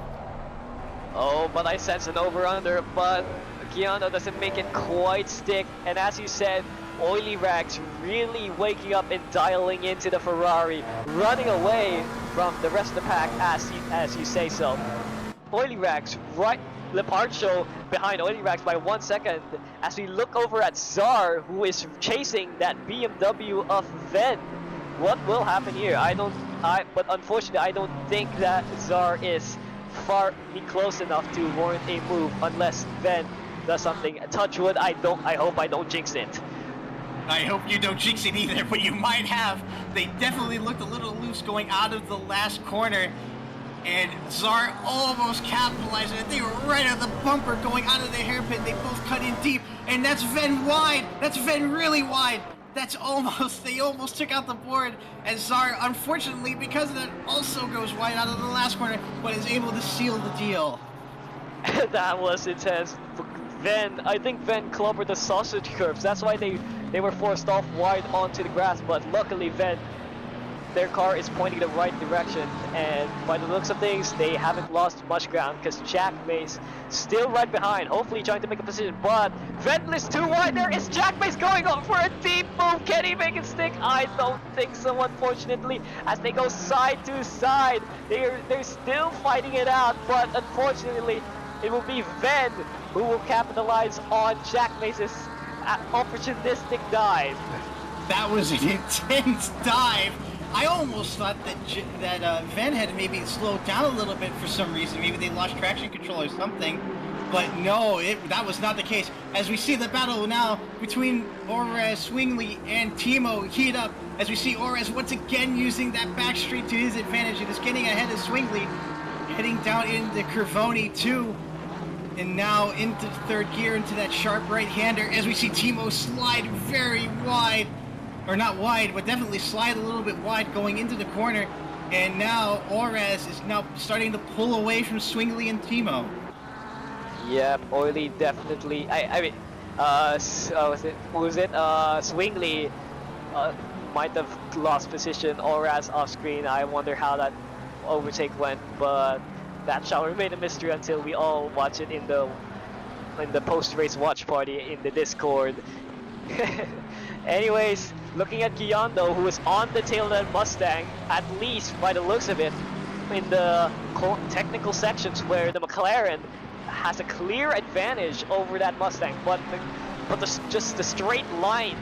Oh, but I sense an over-under, but Guayando doesn't make it quite stick, and as you said, Oily Rags really waking up and dialing into the Ferrari, running away from the rest of the pack as you say so. Oily Rags right, Leparcho behind Oily Rags by 1 second as we look over at Czar, who is chasing that BMW of Ven. What will happen here? But unfortunately I don't think that Czar is far close enough to warrant a move unless Ven does something. Touch wood, I hope I don't jinx it. I hope you don't jinx it either, but you might have. They definitely looked a little loose going out of the last corner, and Czar almost capitalized on it. They were right at the bumper going out of the hairpin. They both cut in deep, and that's Ven wide. That's Ven really wide. They almost took out the board, and Czar, unfortunately, because of that, also goes wide out of the last corner, but is able to seal the deal. That was intense. I think Ven clobbered the sausage curves. That's why they were forced off wide onto the grass, but luckily their car is pointing the right direction, and by the looks of things, they haven't lost much ground because Jack Mace still right behind, hopefully trying to make a position, but Ven is too wide. There is Jack Mace going up for a deep move. Can he make it stick? I don't think so, unfortunately, as they go side to side. They're still fighting it out, but unfortunately, it will be Ven who will capitalize on Jack Mace's opportunistic dive. That was an intense dive. I almost thought that Ven had maybe slowed down a little bit for some reason. Maybe they lost traction control or something. But no, that was not the case. As we see the battle now between Ores, Swingley, and Timo heat up. As we see Ores once again using that back straight to his advantage. It is getting ahead of Swingley, heading down into Curvoni 2. And now into third gear, into that sharp right-hander, as we see Timo slide very wide. Or not wide, but definitely slide a little bit wide going into the corner. And now Ores is now starting to pull away from Swingley and Timo. Yep, Oily definitely. Swingley might have lost position. Ores off screen. I wonder how that overtake went, but that shall remain a mystery until we all watch it in the post-race watch party in the Discord. Anyways, looking at Kyondo, who is on the tail of that Mustang, at least by the looks of it, in the technical sections where the McLaren has a clear advantage over that Mustang, but just the straight line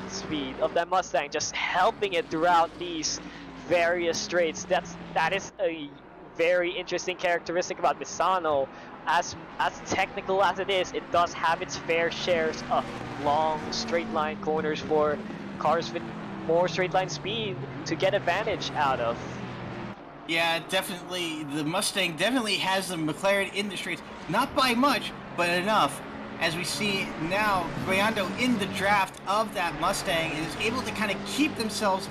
speed of that Mustang just helping it throughout these various straights. That is a very interesting characteristic about Misano. As technical as it is, it does have its fair shares of long straight line corners for cars with more straight line speed to get advantage out of. Yeah, definitely. The Mustang definitely has the McLaren in the straights. Not by much, but enough. As we see now, Guayando in the draft of that Mustang is able to kind of keep themselves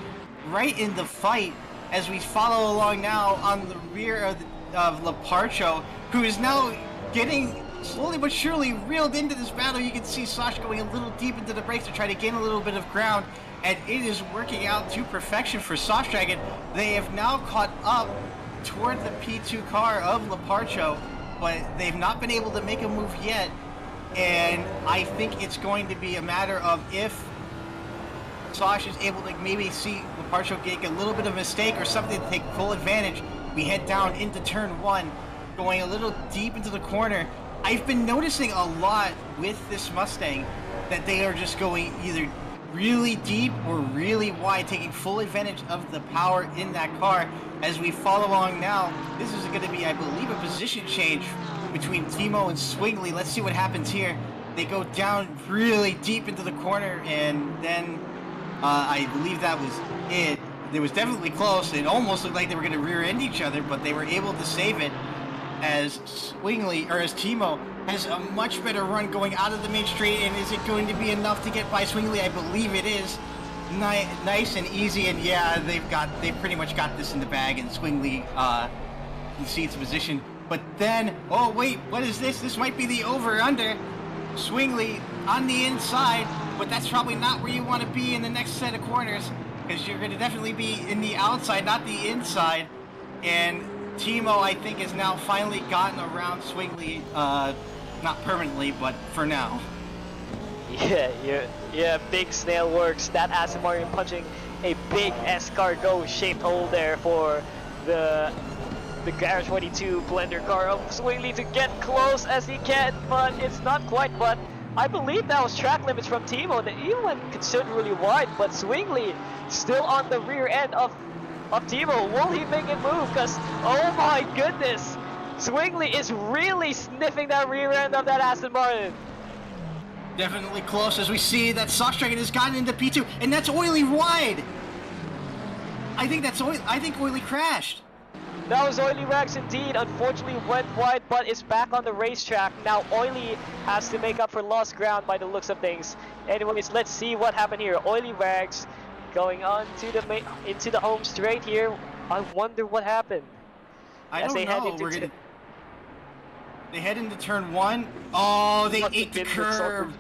right in the fight as we follow along now on the rear of Leparcho, who is now getting slowly but surely reeled into this battle. You can see Sash going a little deep into the brakes to try to gain a little bit of ground, and it is working out to perfection for Sauce Dragon. They have now caught up toward the P2 car of Leparcho, but they've not been able to make a move yet, and I think it's going to be a matter of if Sash is able to maybe see Leparcho make a little bit of a mistake or something to take full advantage. We head down into turn 1, going a little deep into the corner. I've been noticing a lot with this Mustang that they are just going either really deep or really wide, taking full advantage of the power in that car. As we follow along now, this is going to be, I believe, a position change between Timo and Swingley. Let's see what happens here. They go down really deep into the corner, and then I believe that was it. It was definitely close. It almost looked like they were going to rear-end each other, but they were able to save it as Timo has a much better run going out of the main straight. And is it going to be enough to get by Swingley? I believe it is. Nice and easy, and yeah, they've pretty much got this in the bag, and Swingley concedes position. But then, oh wait, what is this? This might be the over-under. Swingley on the inside, but that's probably not where you want to be in the next set of corners, because you're going to definitely be in the outside, not the inside. And Timo, I think, has now finally gotten around Swingley, not permanently, but for now. Yeah, big snail works. That Aston Martin punching a big escargot shaped hole there for the Garage 22 blender car of Swingley to get close as he can, but it's not quite. But I believe that was track limits from Timo that even went considerably wide, but Swingley still on the rear end of Timo. Will he make it move? Because, oh my goodness, Swingley is really sniffing that rear end of that Aston Martin. Definitely close as we see that Sox Dragon has gotten into P2, and that's Oily wide. I think Oily crashed. That was Oily Rags indeed. Unfortunately went wide, but is back on the racetrack. Now Oily has to make up for lost ground by the looks of things. Anyways, let's see what happened here. Oily Rags going on to into the home straight here. I wonder what happened. I don't know. They head into turn 1. Oh, they ate the curb.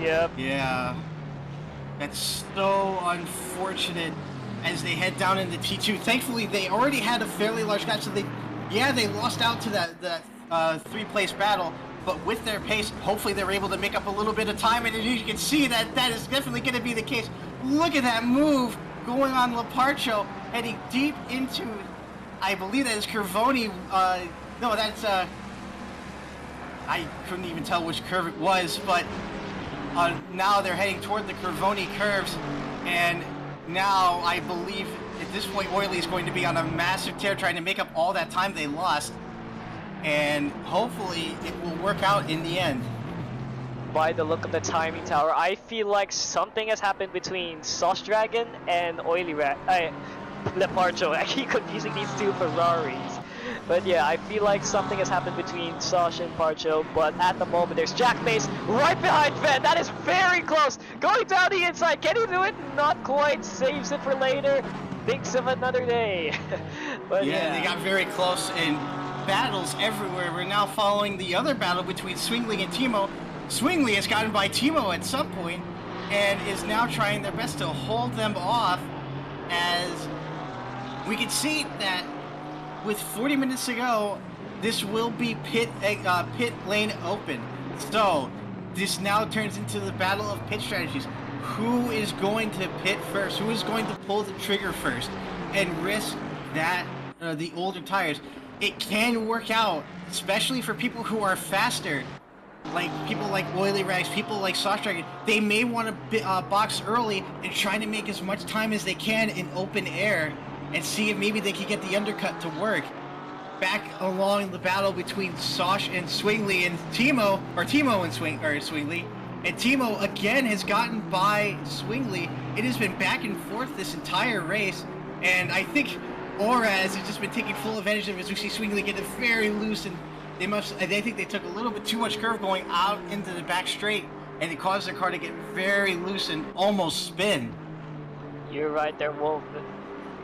Yep. Yeah. That's so unfortunate as they head down into T2. Thankfully, they already had a fairly large gap, so they lost out to that three-place battle, but with their pace, hopefully they're able to make up a little bit of time, and as you can see, that is definitely going to be the case. Look at that move going on Leparcho, heading deep into, I believe that is Curvoni. No, that's I couldn't even tell which curve it was, but now they're heading toward the Curvoni curves, and now I believe at this point Oily is going to be on a massive tear trying to make up all that time they lost, and hopefully it will work out in the end. By the look of the timing tower, I feel like something has happened between Sauce Dragon and Leparcho. I keep confusing these two Ferraris. But yeah, I feel like something has happened between Sauce and Parcho, but at the moment there's Jack Mace right behind Ven. That is very close. Going down the inside. Can he do it? Not quite. Saves it for later. Thinks of another day. But yeah, they got very close, and battles everywhere. We're now following the other battle between Swingley and Timo. Swingley has gotten by Timo at some point and is now trying their best to hold them off, as we can see that with 40 minutes to go, this will be pit lane open. So this now turns into the battle of pit strategies. Who is going to pit first? Who is going to pull the trigger first and risk that the older tires? It can work out, especially for people who are faster, like people like Oily Rags, people like Sauce Dragon. They may want to box early and try to make as much time as they can in open air and see if maybe they can get the undercut to work. Back along the battle between Sosh and Swingley and Timo and Swingley. And Timo again has gotten by Swingley. It has been back and forth this entire race, and I think Oraz has just been taking full advantage of it as we see Swingley get it very loose, and I think they took a little bit too much curve going out into the back straight, and it caused their car to get very loose and almost spin. You're right there, Wolfin.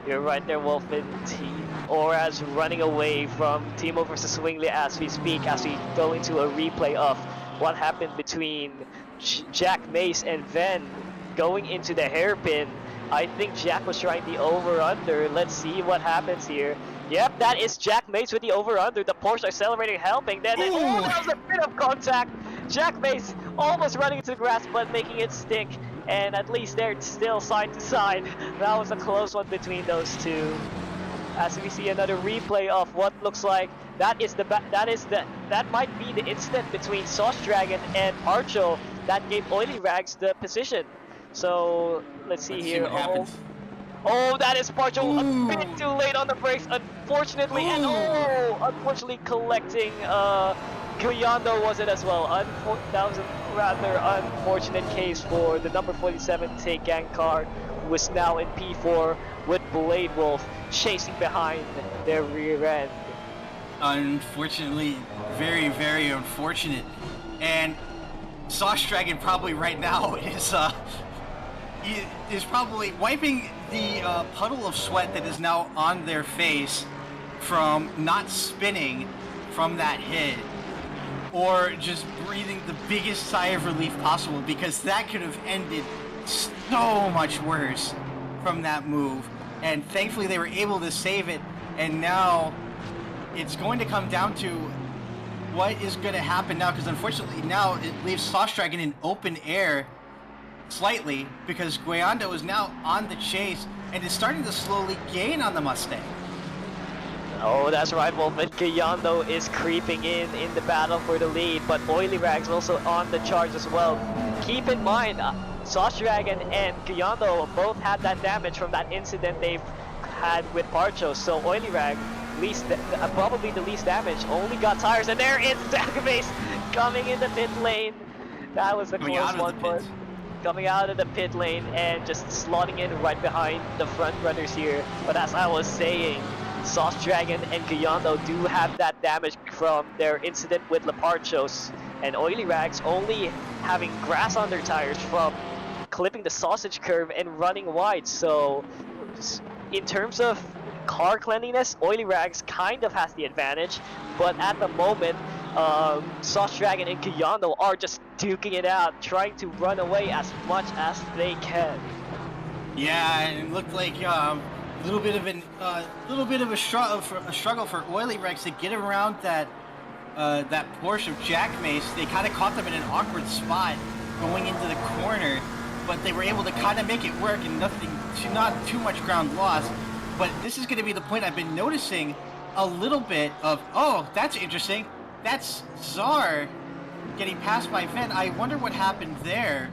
You're right there, Wolfin. Oraz running away from Timo versus Swingley as we speak, as we go into a replay of what happened between Jack Mace and Ven going into the hairpin. I think Jack was trying the over-under. Let's see what happens here. Yep, that is Jack Mace with the over-under. The Porsche accelerator helping. Then that was a bit of contact. Jack Mace almost running into the grass, but making it stick. And at least they're still side to side. That was a close one between those two. As we see another replay of what looks like that might be the incident between Sauce Dragon and Archo that gave Oily Rags the position. So let's see what happens. Oh, that is Parcho a bit too late on the brakes, unfortunately, and unfortunately collecting Kuyando was it as well. That was a rather unfortunate case for the number 47 Take Gang car, who is now in P4 with Blade Wolf chasing behind their rear end. Unfortunately, very, very unfortunate. And Sauce Dragon probably right now is probably wiping the puddle of sweat that is now on their face from not spinning from that hit, or just breathing the biggest sigh of relief possible, because that could have ended so much worse from that move. And thankfully they were able to save it, and now it's going to come down to what is going to happen now, because unfortunately now it leaves Sauce Dragon in open air slightly, because Guayando is now on the chase and is starting to slowly gain on the Mustang. Oh, that's right, Wolfin. Guayando is creeping in the battle for the lead, but Oily Rags also on the charge as well. Keep in mind, Sauce Dragon and Guayando both had that damage from that incident they've had with Parcho, so Oily Rag probably the least damage, only got tires, and there is Database coming in the pit lane. That was a close one, but coming out of the pit lane and just slotting in right behind the front runners here. But as I was saying, Sauce Dragon and Guayando do have that damage from their incident with Leparchos, and Oily Rags only having grass on their tires from clipping the sausage curve and running wide. So in terms of car cleanliness, Oily Rags kind of has the advantage, but at the moment Sauce Dragon and Guayando are just duking it out, trying to run away as much as they can. Yeah, and it looked like a little bit of a struggle for Oily Rags to get around that Porsche of Jack Mace. They kind of caught them in an awkward spot going into the corner, but they were able to kind of make it work, and not too much ground lost. But this is going to be the point I've been noticing a little bit of, oh, that's interesting. That's Czar getting passed by Ven. I wonder what happened there.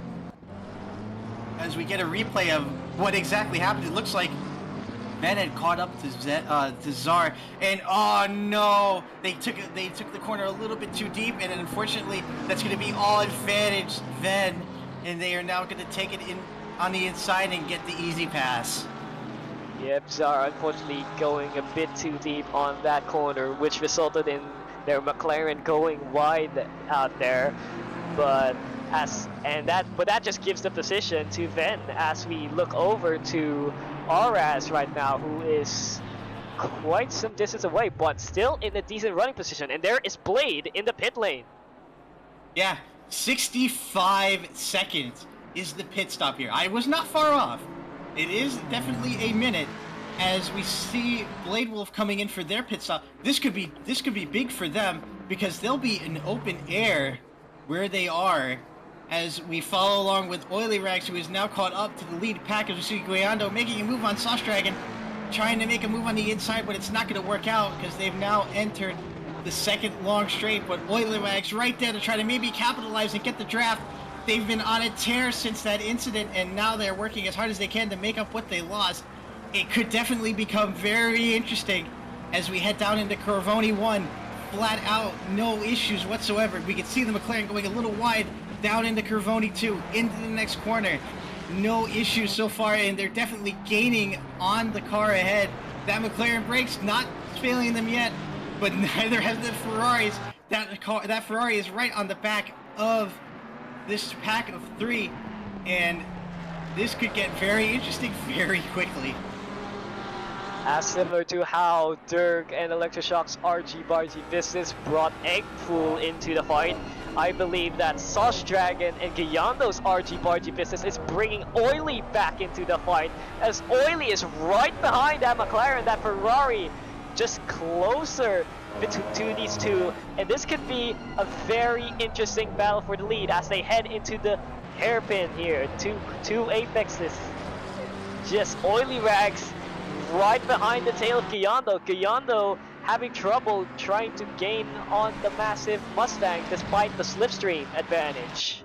As we get a replay of what exactly happened, it looks like Ven had caught up to Czar, and oh no, they took the corner a little bit too deep, and unfortunately, that's going to be all advantage Ven, and they are now going to take it in on the inside and get the easy pass. Yep, Czar unfortunately going a bit too deep on that corner, which resulted in their McLaren going wide out there. But that just gives the position to Ven as we look over to Oraz right now, who is quite some distance away, but still in a decent running position. And there is Blade in the pit lane. Yeah, 65 seconds is the pit stop here. I was not far off. It is definitely a minute, as we see Blade Wolf coming in for their pit stop. This could be big for them because they'll be in open air where they are as we follow along with Oily Rags, who is now caught up to the lead pack as we see Guayando making a move on Sauce Dragon, trying to make a move on the inside, but it's not going to work out because they've now entered the second long straight. But Oily Rags right there to try to maybe capitalize and get the draft. They've been on a tear since that incident, and now they're working as hard as they can to make up what they lost. It could definitely become very interesting as we head down into Corvoni 1. Flat out, no issues whatsoever. We can see the McLaren going a little wide down into Corvoni 2, into the next corner. No issues so far, and they're definitely gaining on the car ahead. That McLaren brakes not failing them yet, but neither have the Ferraris. That Ferrari is right on the back of this pack of 3, and this could get very interesting very quickly. As similar to how Dirk and Electroshock's RG Bargy business brought Eggpool into the fight, I believe that Sauce Dragon and Guyando's RG Bargy business is bringing Oily back into the fight, as Oily is right behind that McLaren, that Ferrari, just closer to these two, and this could be a very interesting battle for the lead as they head into the hairpin here. Two apexes, just Oily Rags right behind the tail of Guyando. Guyando having trouble trying to gain on the massive Mustang despite the slipstream advantage.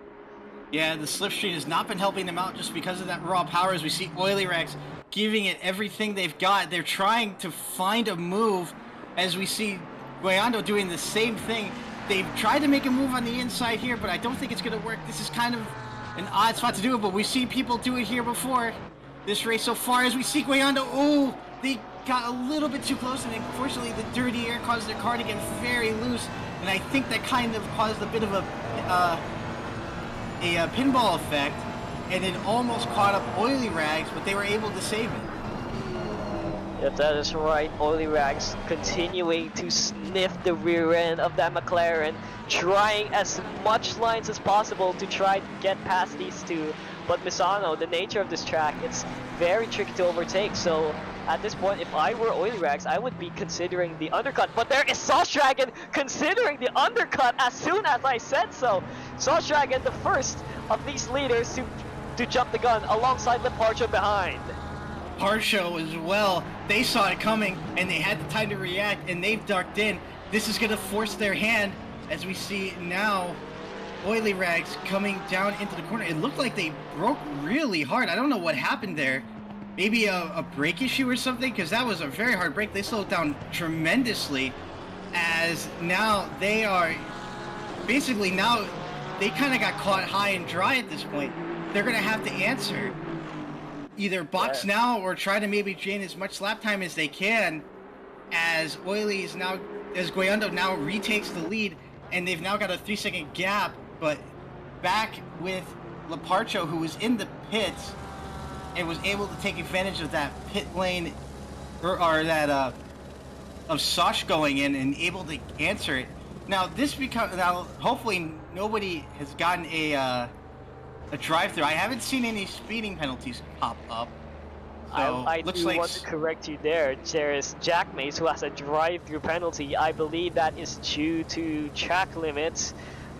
Yeah, the slipstream has not been helping them out just because of that raw power. As we see Oily Rags giving it everything they've got. They're trying to find a move, as we see Guayando doing the same thing. They've tried to make a move on the inside here, but I don't think it's going to work. This is kind of an odd spot to do it, but we've seen people do it here before this race so far. As we see Guayando, oh, they got a little bit too close, and unfortunately the dirty air caused their car to get very loose, and I think that kind of caused a bit of a pinball effect, and it almost caught up Oily Rags, but they were able to save it. Yep, that is right. Oily Rags continuing to sniff the rear end of that McLaren, trying as much lines as possible to try to get past these two. But Misano, the nature of this track, it's very tricky to overtake. So at this point, if I were Oily Rags, I would be considering the undercut. But there is Sauce Dragon considering the undercut as soon as I said so. Sauce Dragon, the first of these leaders to jump the gun alongside Leparcho behind. Parcho as well, they saw it coming and they had the time to react, and they've ducked in. This is going to force their hand, as we see now Oily Rags coming down into the corner. It looked like they broke really hard. I don't know what happened there. Maybe a brake issue or something, because that was a very hard brake. They slowed down tremendously, as now they are basically, now they kind of got caught high and dry at this point. They're going to have to answer. Either box now or try to maybe gain as much lap time as they can, as Oily is now, as Guayando now retakes the lead, and they've now got a 3-second gap, but back with Leparcho, who was in the pits and was able to take advantage of that pit lane, or that of Sosh going in and able to answer it. Now this becomes, now hopefully nobody has gotten a drive-through. I haven't seen any speeding penalties pop up. So I looks do like want to correct you there. There is Jack Mace who has a drive-through penalty. I believe that is due to track limits.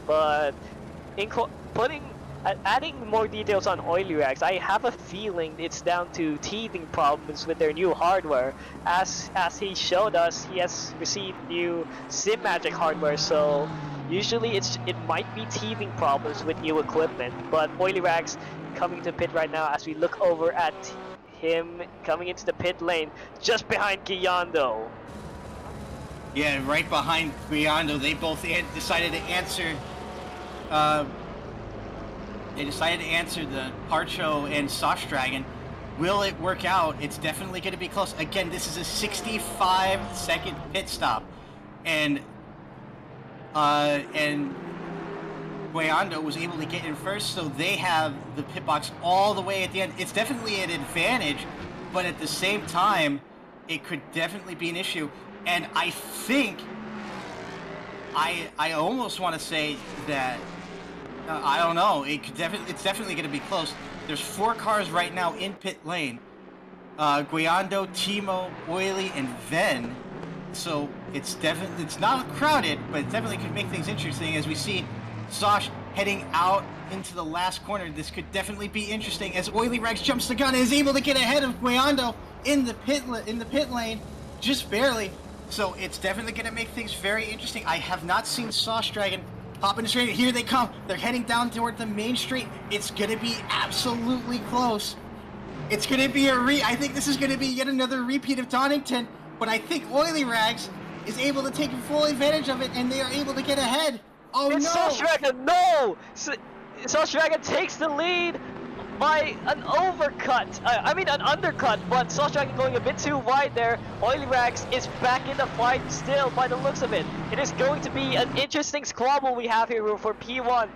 But adding more details on Oily Rags, I have a feeling it's down to teething problems with their new hardware. As he showed us, he has received new Sim Magic hardware, so usually it might be teething problems with new equipment. But Oily Rags coming to pit right now as we look over at him coming into the pit lane just behind Guayando. Yeah, right behind Guayando. They both decided to answer. They decided to answer the Parcho and Sauce Dragon. Will it work out? It's definitely going to be close. Again, this is a 65-second pit stop, and Guayando was able to get in first, so they have the pit box all the way at the end. It's definitely an advantage, but at the same time, it could definitely be an issue. And I think, I almost want to say that, I don't know, it's definitely going to be close. There's 4 cars right now in pit lane. Guayando, Timo, Oily, and Ven. So it's not crowded, but it definitely could make things interesting as we see Sosh heading out into the last corner. This could definitely be interesting as Oily Rags jumps the gun and is able to get ahead of Guayando in the pit lane, just barely. So it's definitely going to make things very interesting. I have not seen Sosh Dragon hop in the straight. Here they come. They're heading down toward the main street. It's going to be absolutely close. It's going to be I think this is going to be yet another repeat of Donington, but I think Oily Rags is able to take full advantage of it, and they are able to get ahead. Oh, it's no! Sosh Dragon, no! Sosh Dragon takes the lead by an overcut. I mean an undercut, but Sosh Dragon going a bit too wide there. Oily Rags is back in the fight still by the looks of it. It is going to be an interesting squabble we have here for P1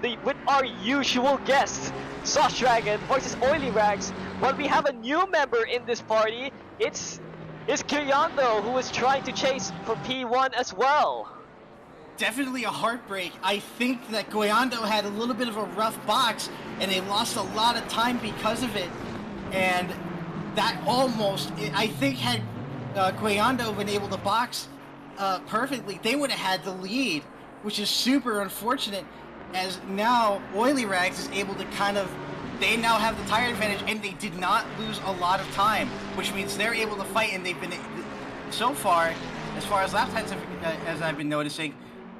with our usual guests, Sosh Dragon versus Oily Rags. But we have a new member in this party. It's Kiryando, who is trying to chase for P1 as well. Definitely a heartbreak. I think that Guayando had a little bit of a rough box, and they lost a lot of time because of it. And that almost, I think, had Guayando been able to box perfectly, they would have had the lead, which is super unfortunate, as now Oily Rags is able to they now have the tire advantage, and they did not lose a lot of time, which means they're able to fight, and they've been, so far as lap times, as I've been noticing,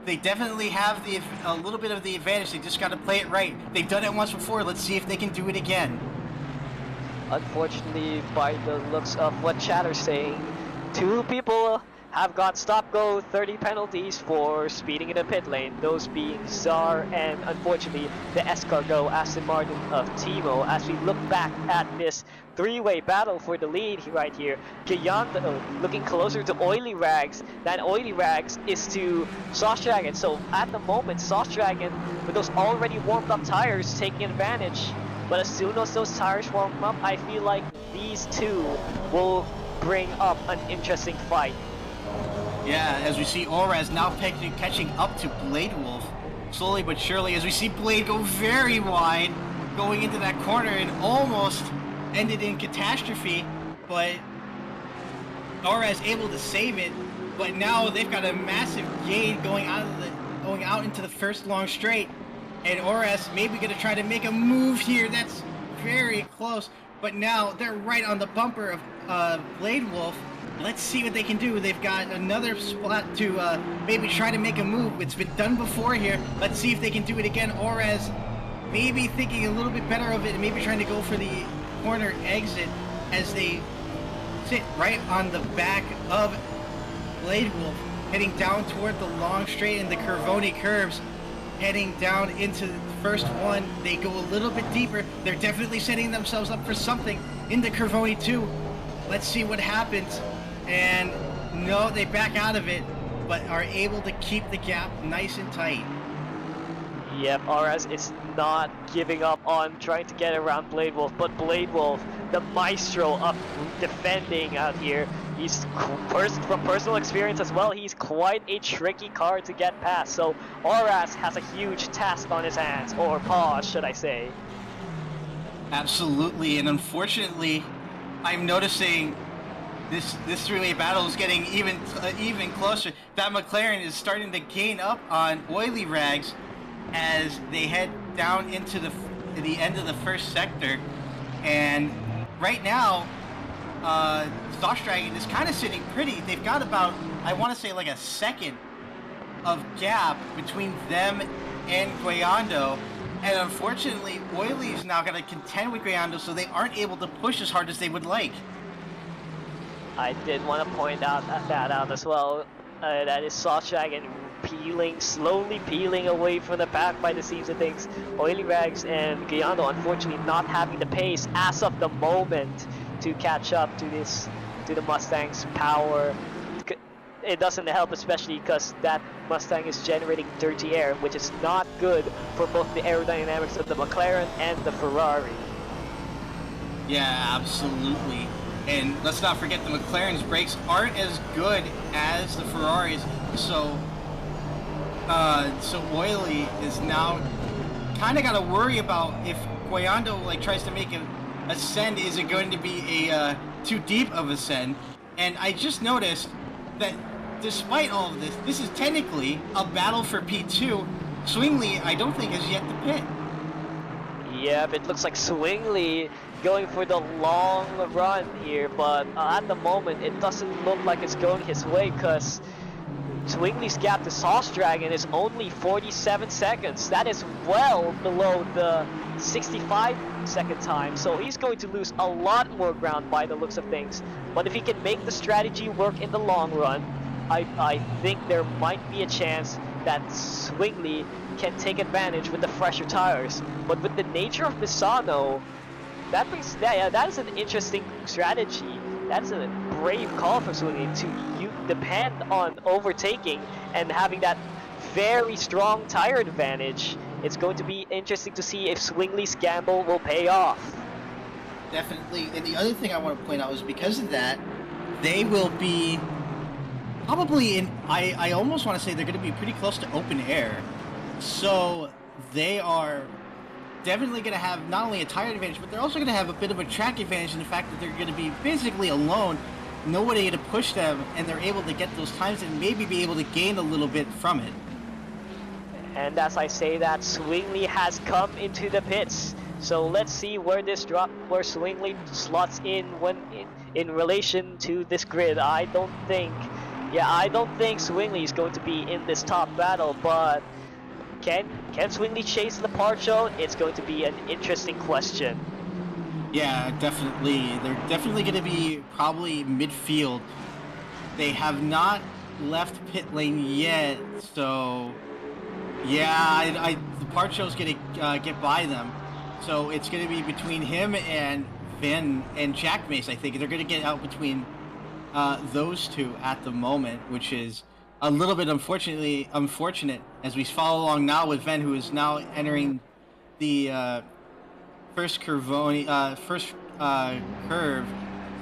they definitely have a little bit of the advantage. They just got to play it right. They've done it once before. Let's see if they can do it again. Unfortunately, by the looks of what chatter's saying, 2 people have got stop-go 30 penalties for speeding in the pit lane, those being Czar and, unfortunately, the Escargot Aston Martin of Timo. As we look back at this 3-way battle for the lead right here, Kiryando looking closer to Oily Rags than Oily Rags is to Sosh Dragon. So at the moment, Sosh Dragon, with those already warmed up tires, taking advantage. But as soon as those tires warm up, I feel like these 2 will bring up an interesting fight. Yeah, as we see Oraz now catching up to Blade Wolf, slowly but surely, as we see Blade go very wide, going into that corner and almost ended in catastrophe, but Oraz able to save it. But now they've got a massive gain going out into the first long straight, and Oraz maybe going to try to make a move here. That's very close, but now they're right on the bumper of Blade Wolf. Let's see what they can do. They've got another spot to maybe try to make a move. It's been done before here. Let's see if they can do it again. Oraz maybe thinking a little bit better of it and maybe trying to go for the corner exit as they sit right on the back of Blade Wolf, heading down toward the long straight and the Curvoni curves, heading down into the first one. They go a little bit deeper. They're definitely setting themselves up for something into Curvoni 2. Let's see what happens. And no, they back out of it, but are able to keep the gap nice and tight. Yep, Oraz is not giving up on trying to get around Blade Wolf, but Blade Wolf, the maestro of defending out here, he's from personal experience as well, he's quite a tricky car to get past. So Oraz has a huge task on his hands, or paws, should I say. Absolutely, and unfortunately, I'm noticing this 3-way battle is getting even closer. That McLaren is starting to gain up on Oily Rags as they head down into the end of the first sector. And right now, Sosh Dragon is kind of sitting pretty. They've got about, I want to say, like a second of gap between them and Guayando. And unfortunately, Oily is now going to contend with Guayando, so they aren't able to push as hard as they would like. I did want to point out that out as well. That is Sosh Dragon slowly peeling away from the pack by the seams of things. Oily Rags and Guayando unfortunately not having the pace as of the moment to catch up to the Mustang's power. It doesn't help, especially because that Mustang is generating dirty air, which is not good for both the aerodynamics of the McLaren and the Ferrari. Yeah, absolutely. And let's not forget the McLaren's brakes aren't as good as the Ferraris, so Oily is now kind of got to worry about if Guayando tries to make an ascend. Is it going to be too deep of a send. And I just noticed that despite all of this, this is technically a battle for P2. Swingley, I don't think, has yet to pit. Yep, it looks like Swingley going for the long run here, but at the moment it doesn't look like it's going his way because Swingley's gap to Sauce Dragon is only 47 seconds. That is well below the 65-second time, so he's going to lose a lot more ground by the looks of things. But if he can make the strategy work in the long run, I think there might be a chance that Swingley can take advantage with the fresher tires. But with the nature of Misano, that is an interesting strategy. That's a brave call for Swingley to depend on overtaking and having that very strong tire advantage. It's going to be interesting to see if Swingley's gamble will pay off. Definitely. And the other thing I want to point out is because of that, they will be probably in, I almost want to say they're going to be pretty close to open air. So they are definitely going to have not only a tire advantage, but they're also going to have a bit of a track advantage in the fact that they're going to be basically alone, nobody to push them, and they're able to get those times and maybe be able to gain a little bit from it. And as I say that, Swingley has come into the pits. So let's see where Swingley slots in in relation to this grid. I don't think Swingley is going to be in this top battle, but can Swingley chase the partial? It's going to be an interesting question. Yeah, definitely. They're definitely going to be probably midfield. They have not left pit lane yet, so yeah, the partial's going to get by them. So it's going to be between him and Vin and Jack Mace. I think they're going to get out between those two at the moment, which is a little bit unfortunate as we follow along now with Ven, who is now entering the first curve.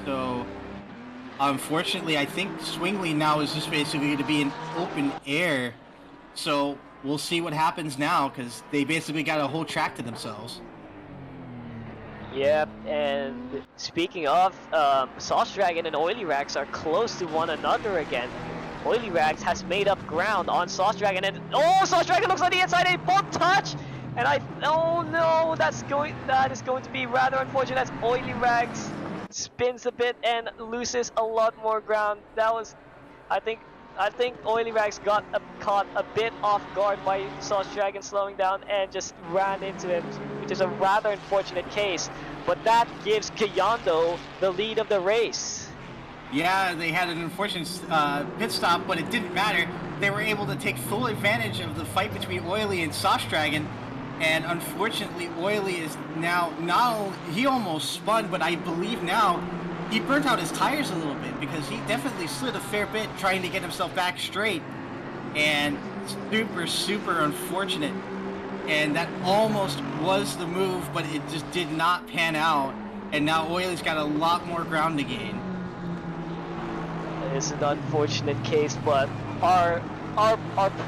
So unfortunately, I think Swingley now is just basically going to be in open air. So we'll see what happens now because they basically got a whole track to themselves. Yep, and speaking of, Sauce Dragon and Oily Rags are close to one another again. Oily Rags has made up ground on Sauce Dragon, and Sauce Dragon looks on the inside, a bump touch, and oh no, that is going to be rather unfortunate as Oily Rags spins a bit and loses a lot more ground. That was, I think Oily Rags got caught a bit off guard by Sauce Dragon slowing down and just ran into him, which is a rather unfortunate case. But that gives Kayando the lead of the race. Yeah, they had an unfortunate pit stop, but it didn't matter. They were able to take full advantage of the fight between Oily and Sauce Dragon. And unfortunately, Oily is now he almost spun, but I believe now he burnt out his tires a little bit because he definitely slid a fair bit trying to get himself back straight. And super unfortunate. And that almost was the move, but it just did not pan out. And now Oily's got a lot more ground to gain. It's an unfortunate case, but our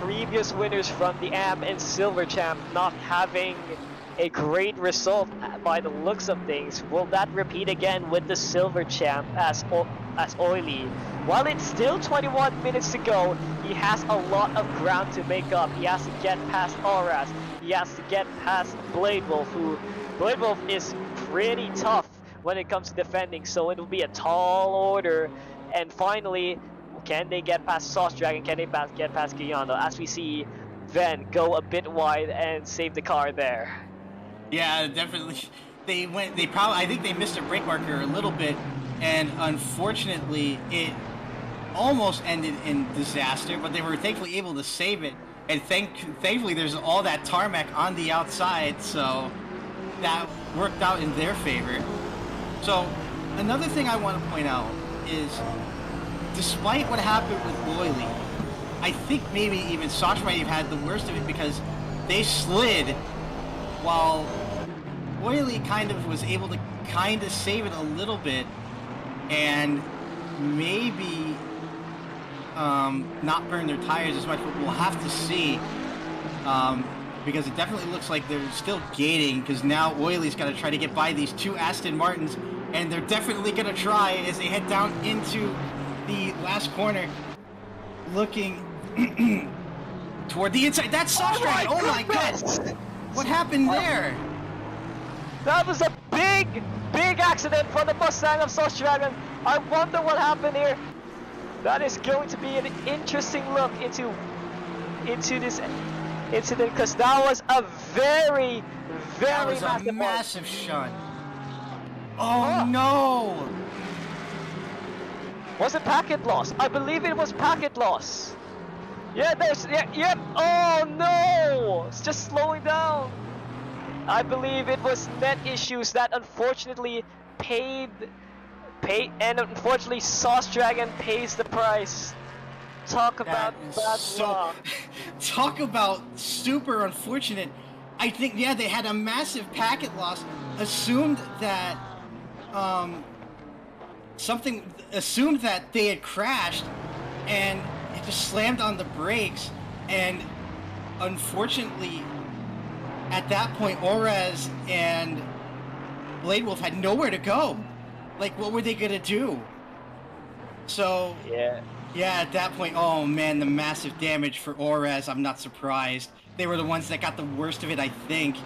previous winners from the AM-Silver champ not having a great result by the looks of things, will that repeat again with the Silver champ as Oily? While it's still 21 minutes to go, he has a lot of ground to make up. He has to get past Auras. He has to get past Blade Wolf, Blade Wolf is pretty tough when it comes to defending, so it will be a tall order. And finally, can they get past Sauce Dragon? Can they get past Kayando? As we see Ven go a bit wide and save the car there. Yeah, definitely. I think they missed a brake marker a little bit, and unfortunately, it almost ended in disaster, but they were thankfully able to save it. And thankfully, there's all that tarmac on the outside, so that worked out in their favor. So another thing I want to point out is, despite what happened with Oily, I think maybe even Sauce might have had the worst of it because they slid while Oily kind of was able to save it a little bit and maybe not burn their tires as much, but we'll have to see because it definitely looks like they're still gating because now Oily's got to try to get by these two Aston Martins and they're definitely gonna try as they head down into the last corner, looking toward the inside. That's Soft Dragon! Oh my god! What happened there? That was a big accident for the Mustang of Soft Dragon. I wonder what happened here. That is going to be an interesting look into this incident, because that was a very massive shunt. Oh no! Was it packet loss? I believe it was packet loss. Yeah, oh no! It's just slowing down. I believe it was net issues that unfortunately paid, and unfortunately Sauce Dragon pays the price. Talk about bad luck. Talk about super unfortunate. I think, yeah, they had a massive packet loss. Assumed that assumed that they had crashed, and it just slammed on the brakes. And unfortunately, at that point, Orez and Blade Wolf had nowhere to go. Like, what were they gonna do? So yeah, at that point, oh man, the massive damage for Orez. I'm not surprised. They were the ones that got the worst of it, I think.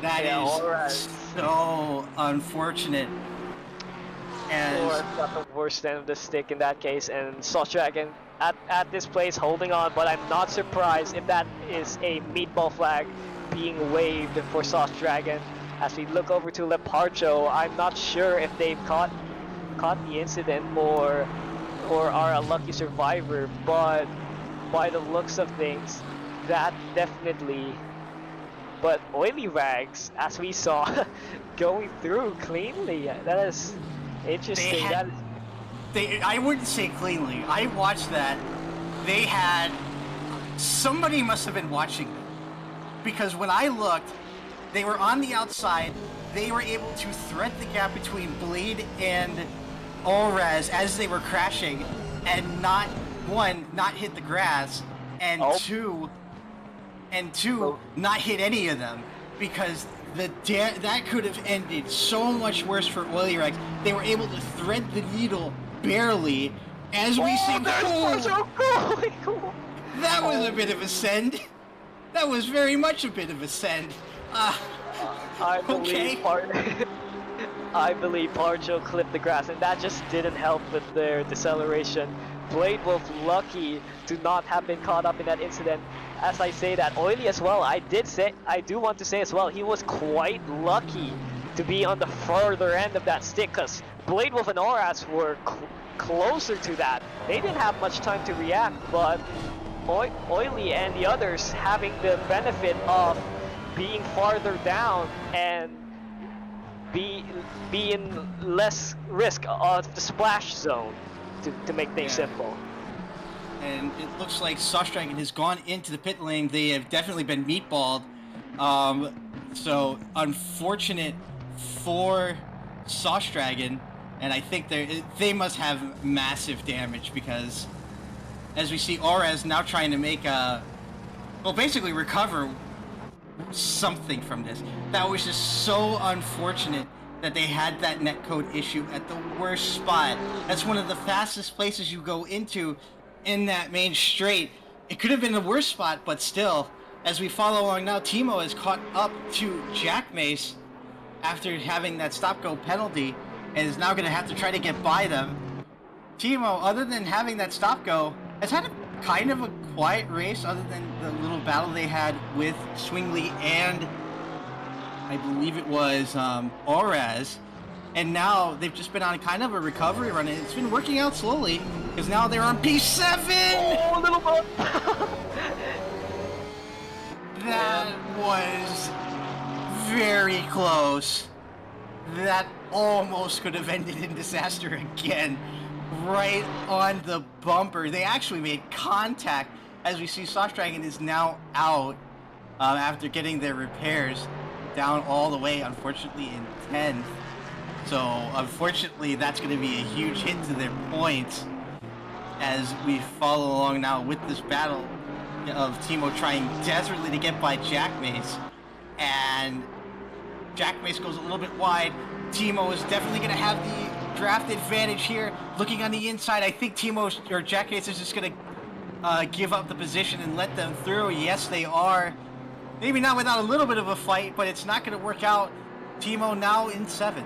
That is Orez. So unfortunate. And Orez got the worst end of the stick in that case, and Sauce Dragon at this place holding on, but I'm not surprised if that is a meatball flag being waved for Sauce Dragon. As we look over to Leparcho, I'm not sure if they've caught the incident or are a lucky survivor, but by the looks of things, that definitely. But Oily Rags, as we saw, going through cleanly. That is interesting. I wouldn't say cleanly. I watched that. They had... Somebody must have been watching them. Because when I looked, they were on the outside. They were able to thread the gap between Blade and Orez as they were crashing, and not hit the grass, and two, not hit any of them, because that could have ended so much worse for Oily Rags. They were able to thread the needle barely, as we see. That was a bit of a send. That was very much a bit of a send. I believe Parcho clipped the grass, and that just didn't help with their deceleration. Blade Wolf lucky to not have been caught up in that incident. As I say that, Oily as well, I do want to say as well, he was quite lucky to be on the further end of that stick, because Blade Wolf and Oras were closer to that. They didn't have much time to react, but Oily and the others having the benefit of being farther down and be in less risk of the splash zone, to make things simple. And it looks like Sauce Dragon has gone into the pit lane. They have definitely been meatballed. So unfortunate for Sauce Dragon, and I think they must have massive damage, because as we see Orez now trying to make basically recover something from this. That was just so unfortunate that they had that netcode issue at the worst spot. That's one of the fastest places you go into in that main straight. It could have been the worst spot, but still, as we follow along now, Timo has caught up to Jack Mace after having that stop-go penalty, and is now going to have to try to get by them. Timo, other than having that stop-go, has had a kind of a quiet race, other than the little battle they had with Swingley and I believe it was Orez, and now they've just been on kind of a recovery run, and it's been working out slowly, because now they're on P7! Oh, little bump! That was very close. That almost could have ended in disaster again. Right on the bumper. They actually made contact. As we see, Sauce Dragon is now out after getting their repairs, down all the way, unfortunately, in 10th. So, unfortunately, that's going to be a huge hit to their points as we follow along now with this battle of Timo trying desperately to get by Jack Mace. And Jack Mace goes a little bit wide. Timo is definitely going to have the draft advantage here. Looking on the inside, I think Jack Mace is just going to give up the position and let them through. Yes, they are. Maybe not without a little bit of a fight, but it's not going to work out. Timo now in 7th.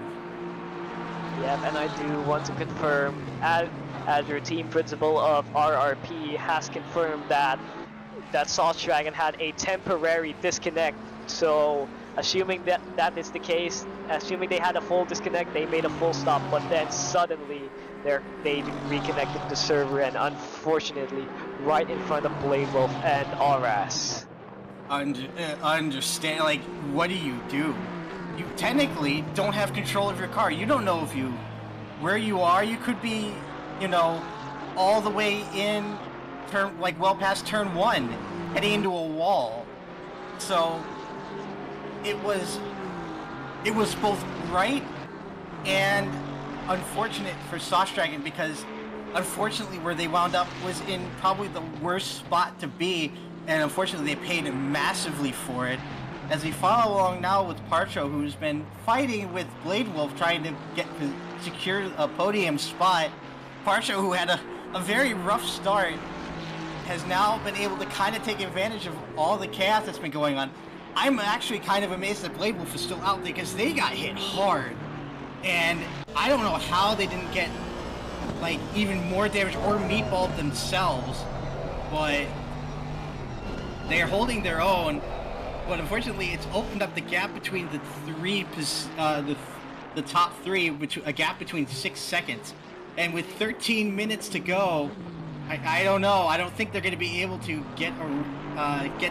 Yep, and I do want to confirm, as your team principal of RRP has confirmed that Sauce Dragon had a temporary disconnect. So, assuming that is the case, assuming they had a full disconnect, they made a full stop, but then suddenly they reconnected the server, and unfortunately, right in front of Blade Wolf and RS. Understand, like, what do? You technically don't have control of your car. You don't know where you are. You could be, all the way in well past turn 1, heading into a wall. So it was both right and unfortunate for Sauce Dragon, because unfortunately where they wound up was in probably the worst spot to be, and unfortunately they paid massively for it. As we follow along now with Parcho, who's been fighting with Blade Wolf, trying to secure a podium spot. Parcho, who had a very rough start, has now been able to kind of take advantage of all the chaos that's been going on. I'm actually kind of amazed that Blade Wolf is still out there, because they got hit hard. And I don't know how they didn't get, like, even more damage or meatballed themselves. But they're holding their own. But unfortunately, it's opened up the gap between the top 3, a gap between 6 seconds. And with 13 minutes to go, I don't know. I don't think they're going to be able to get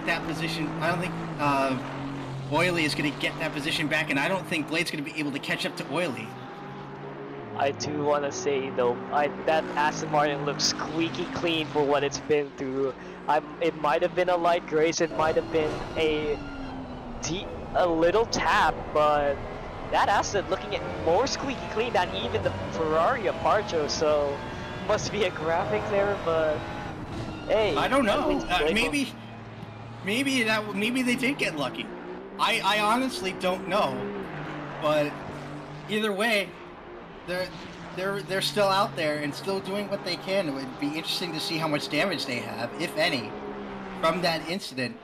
that position. I don't think Oily is going to get that position back, and I don't think Blade's going to be able to catch up to Oily. I do want to say, though, that Aston Martin looks squeaky clean for what it's been through. It might have been a light grace, it might have been a little tap, but that Aston looking at more squeaky clean than even the Ferrari of Parcho, so must be a graphics error, but hey. I don't know. Maybe they did get lucky. I honestly don't know, but either way, they're still out there and still doing what they can. It would be interesting to see how much damage they have, if any, from that incident.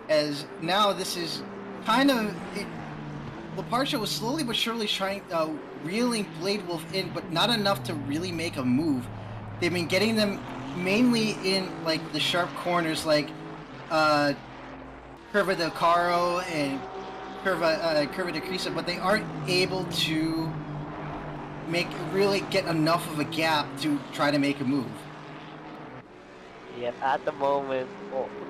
As now this is kind of Leparcha was slowly but surely trying reeling Blade Wolf in, but not enough to really make a move. They've been getting them mainly in like the sharp corners, like Curva del Caro and Curva de Crisa, but they aren't able to get enough of a gap to try to make a move. Yep, at the moment,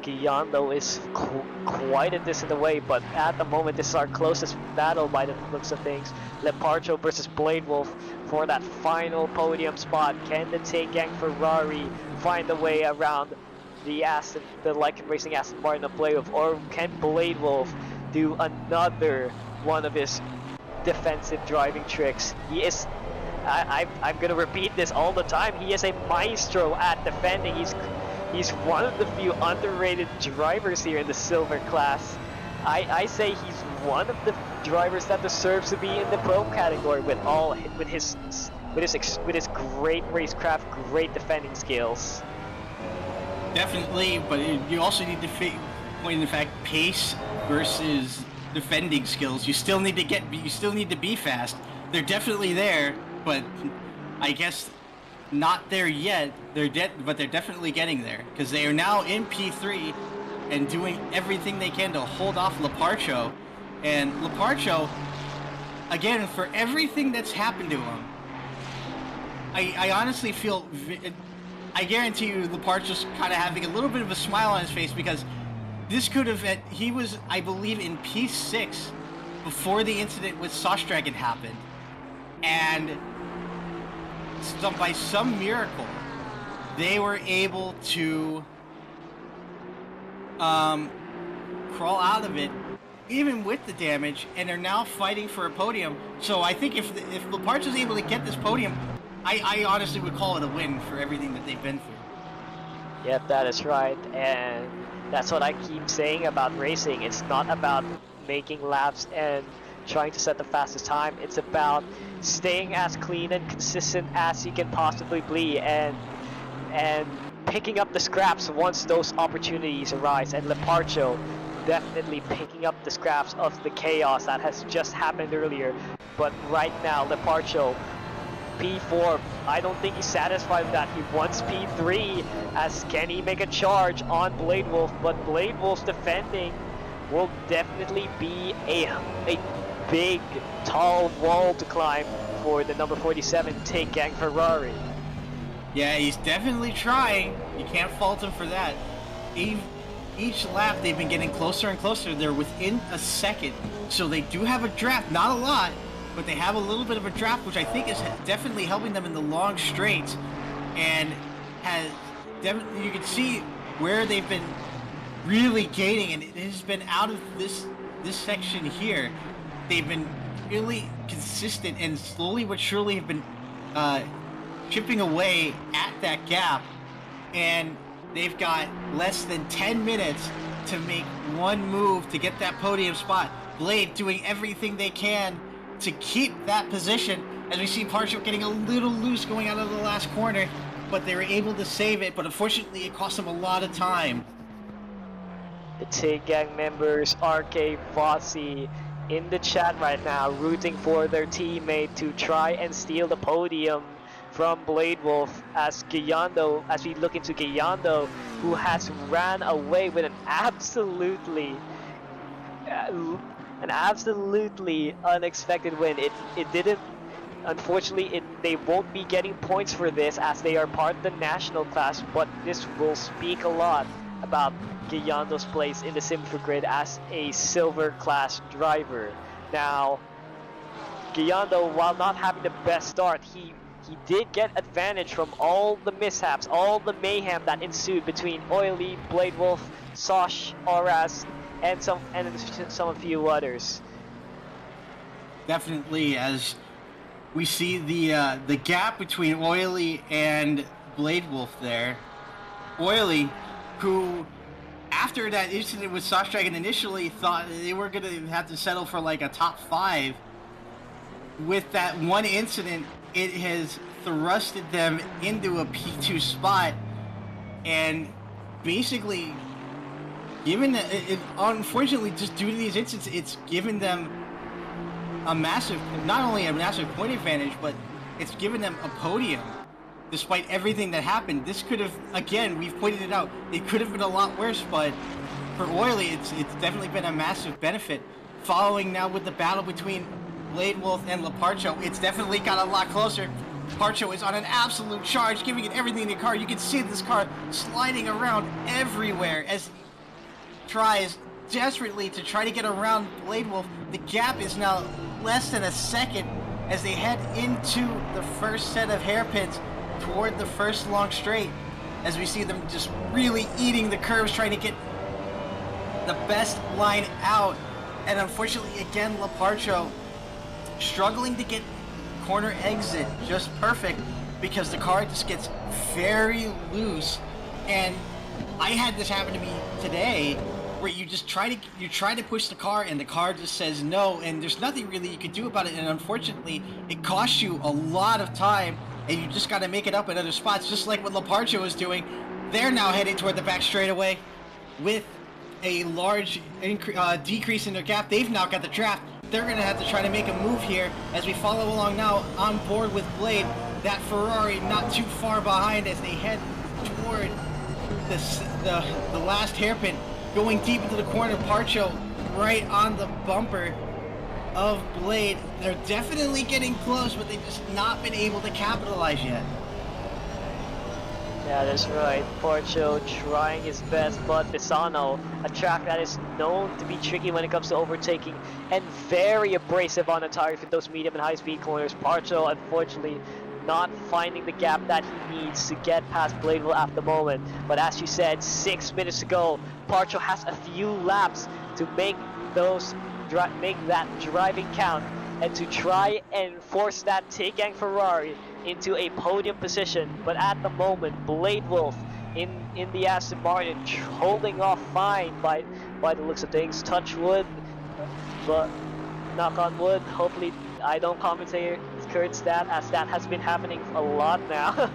Guiando is quite a distance away, but at the moment this is our closest battle by the looks of things. Leparcho versus Blade Wolf for that final podium spot. Can the Taegang Ferrari find a way around the Lycan Racing Aston Martin of Blade Wolf, or can Blade Wolf do another one of his defensive driving tricks? He is, I'm gonna repeat this all the time, he is a maestro at defending. He's one of the few underrated drivers here in the silver class. I say he's one of the drivers that deserves to be in the pro category with his great racecraft, great defending skills. Definitely, but you also need to point in the fact pace versus defending skills. You still need to be fast. They're definitely there, but I guess not there yet. But they're definitely getting there, because they are now in P3 and doing everything they can to hold off Leparcho. And Leparcho, again, for everything that's happened to him, I honestly feel, I guarantee you Leparcho's kind of having a little bit of a smile on his face, because this could have, he was, I believe, in P6 before the incident with Sauce Dragon happened. And by some miracle, they were able to crawl out of it, even with the damage, and are now fighting for a podium. So I think if Leparcho's able to get this podium, I honestly would call it a win for everything that they've been through. Yep, that is right, and that's what I keep saying about racing. It's not about making laps and trying to set the fastest time. It's about staying as clean and consistent as you can possibly be, and picking up the scraps once those opportunities arise. And Leparcho definitely picking up the scraps of the chaos that has just happened earlier. But right now, Leparcho, P4, I don't think he's satisfied with that. He wants P3, as can he make a charge on Blade Wolf, but Blade Wolf's defending will definitely be a big, tall wall to climb for the number 47 Take Gang Ferrari. Yeah, he's definitely trying. You can't fault him for that. Each lap they've been getting closer and closer. They're within a second, so they do have a draft, not a lot, but they have a little bit of a draft, which I think is definitely helping them in the long straights, and you can see where they've been really gaining, and it has been out of this section here. They've been really consistent and slowly but surely have been chipping away at that gap, and they've got less than 10 minutes to make one move to get that podium spot. Blade doing everything they can to keep that position, as we see Parcho getting a little loose going out of the last corner, but they were able to save it, but unfortunately it cost them a lot of time. The Take Gang members, RK, Vossi, in the chat right now, rooting for their teammate to try and steal the podium from Blade Wolf, as we look into Gayando, who has ran away with an absolutely unexpected win. It didn't, unfortunately, they won't be getting points for this as they are part of the national class, but this will speak a lot about Gayando's place in the Simufur grid as a silver class driver. Now, Gayando, while not having the best start, he did get advantage from all the mishaps, all the mayhem that ensued between Oily, Blade Wolf, Sosh, Auras, and some few others. Definitely, as we see the gap between Oily and Blade Wolf there. Oily, who after that incident with Sosh Dragon initially thought they were going to have to settle for like a top 5. With that one incident, it has thrusted them into a P2 spot, and basically given it unfortunately, just due to these incidents, it's given them a massive, not only a massive point advantage, but it's given them a podium. Despite everything that happened, this could have, again, we've pointed it out, it could have been a lot worse, but for Oily, it's definitely been a massive benefit. Following now with the battle between Blade Wolf and Leparcho, it's definitely got a lot closer. Parcho is on an absolute charge, giving it everything in the car. You can see this car sliding around everywhere as he tries desperately to try to get around Blade Wolf. The gap is now less than a second as they head into the first set of hairpins toward the first long straight, as we see them just really eating the curves, trying to get the best line out. And unfortunately, again, Leparcho struggling to get corner exit just perfect because the car just gets very loose. And I had this happen to me today, where you just try to push the car and the car just says no, and there's nothing really you could do about it. And unfortunately, it costs you a lot of time, and you just got to make it up in other spots, just like what Leparcho was doing. They're now heading toward the back straightaway with a large decrease in their gap. They've now got the draft. They're going to have to try to make a move here as we follow along now on board with Blade. That Ferrari not too far behind as they head toward the last hairpin, going deep into the corner. Parcho right on the bumper of Blade. They're definitely getting close, but they've just not been able to capitalize yet. Yeah, that's right. Parcho trying his best, but Misano, a track that is known to be tricky when it comes to overtaking and very abrasive on the tires with those medium and high speed corners. Parcho, unfortunately, not finding the gap that he needs to get past Bladewell at the moment. But as you said, 6 minutes to go. Parcho has a few laps to make that driving count and to try and force that Take Gang Ferrari into a podium position. But at the moment, Blade Wolf in the Aston Martin holding off fine by the looks of things. Touch wood, but knock on wood. Hopefully, I don't commentate Kurt's that, as that has been happening a lot now.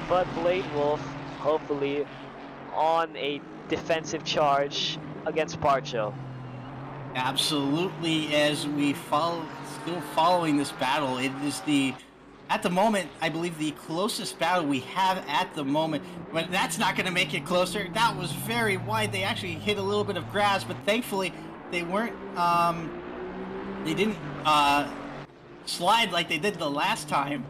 But Blade Wolf, hopefully, on a defensive charge against Parcho. Absolutely, as we still following this battle, it is at the moment, I believe the closest battle we have at the moment. But that's not going to make it closer. That was very wide. They actually hit a little bit of grass, but thankfully they weren't, they didn't slide like they did the last time.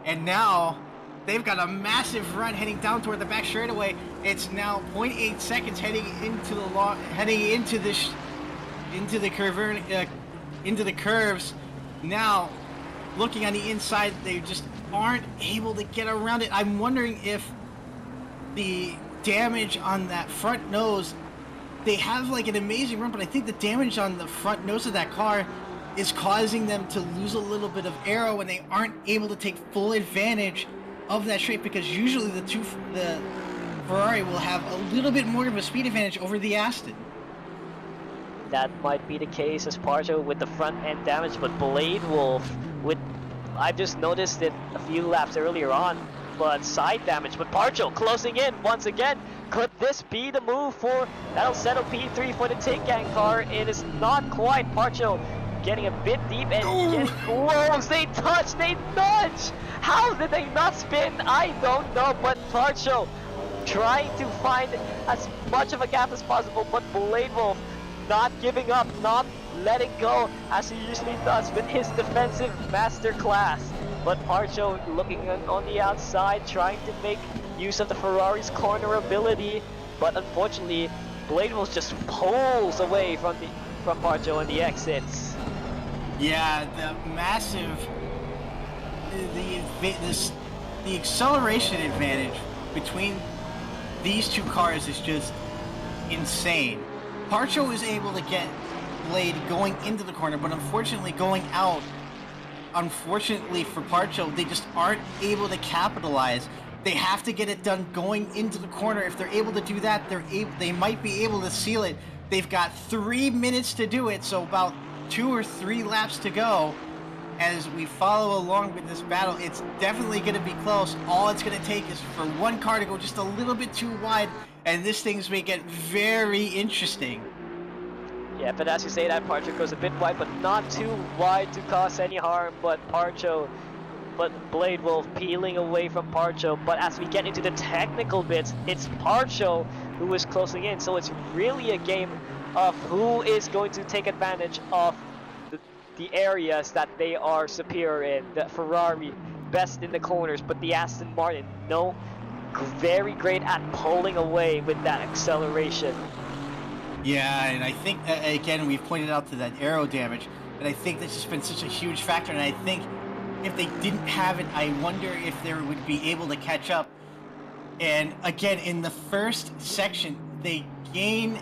And now they've got a massive run heading down toward the back straightaway. It's now 0.8 seconds heading into the curves. Now, looking on the inside, they just aren't able to get around it. I'm wondering if the damage on that front nose, they have like an amazing run, but I think the damage on the front nose of that car is causing them to lose a little bit of aero, and they aren't able to take full advantage of that straight, because usually the Ferrari will have a little bit more of a speed advantage over the Aston. That might be the case as Parcho with the front end damage, but Blade Wolf with, I've just noticed it a few laps earlier on, but side damage. But Parcho closing in once again. Could this be the move for that'll settle P3 for the Take Gang car? It is not quite. Parcho getting a bit deep and getting close. They touch, they nudge. How did they not spin? I don't know, but Parcho trying to find as much of a gap as possible, but Blade Wolf not giving up, not letting go as he usually does with his defensive masterclass. But Parcho looking on the outside, trying to make use of the Ferrari's corner ability, but unfortunately Blade Wolf just pulls away from Parcho on the exits. Yeah, the acceleration advantage between these two cars is just insane. Parcho is able to get Blade going into the corner, but unfortunately going out, unfortunately for Parcho, they just aren't able to capitalize. They have to get it done going into the corner. If they're able to do that, they might be able to seal it. They've got 3 minutes to do it, so about 2 or 3 laps to go. As we follow along with this battle, it's definitely going to be close. All it's going to take is for one car to go just a little bit too wide, and this thing's may get very interesting. Yeah, but as you say, that Parcho goes a bit wide, but not too wide to cause any harm. But Blade Wolf peeling away from Parcho. But as we get into the technical bits, it's Parcho who is closing in. So it's really a game of who is going to take advantage of the areas that they are superior in. The Ferrari best in the corners, but the Aston Martin very great at pulling away with that acceleration. Yeah, and I think again we've pointed out to that aero damage, and I think this has been such a huge factor. And I think if they didn't have it, I wonder if they would be able to catch up. And again, in the first section, they gain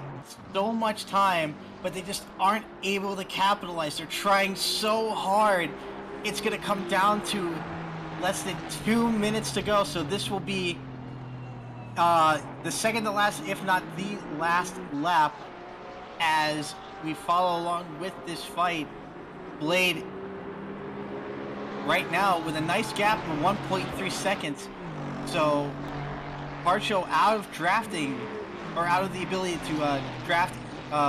so much time, but they just aren't able to capitalize. They're trying so hard. It's going to come down to less than 2 minutes to go. So this will be the second to last, if not the last lap, as we follow along with this fight. Blade right now with a nice gap of 1.3 seconds. So Parcho out of drafting, or out of the ability to draft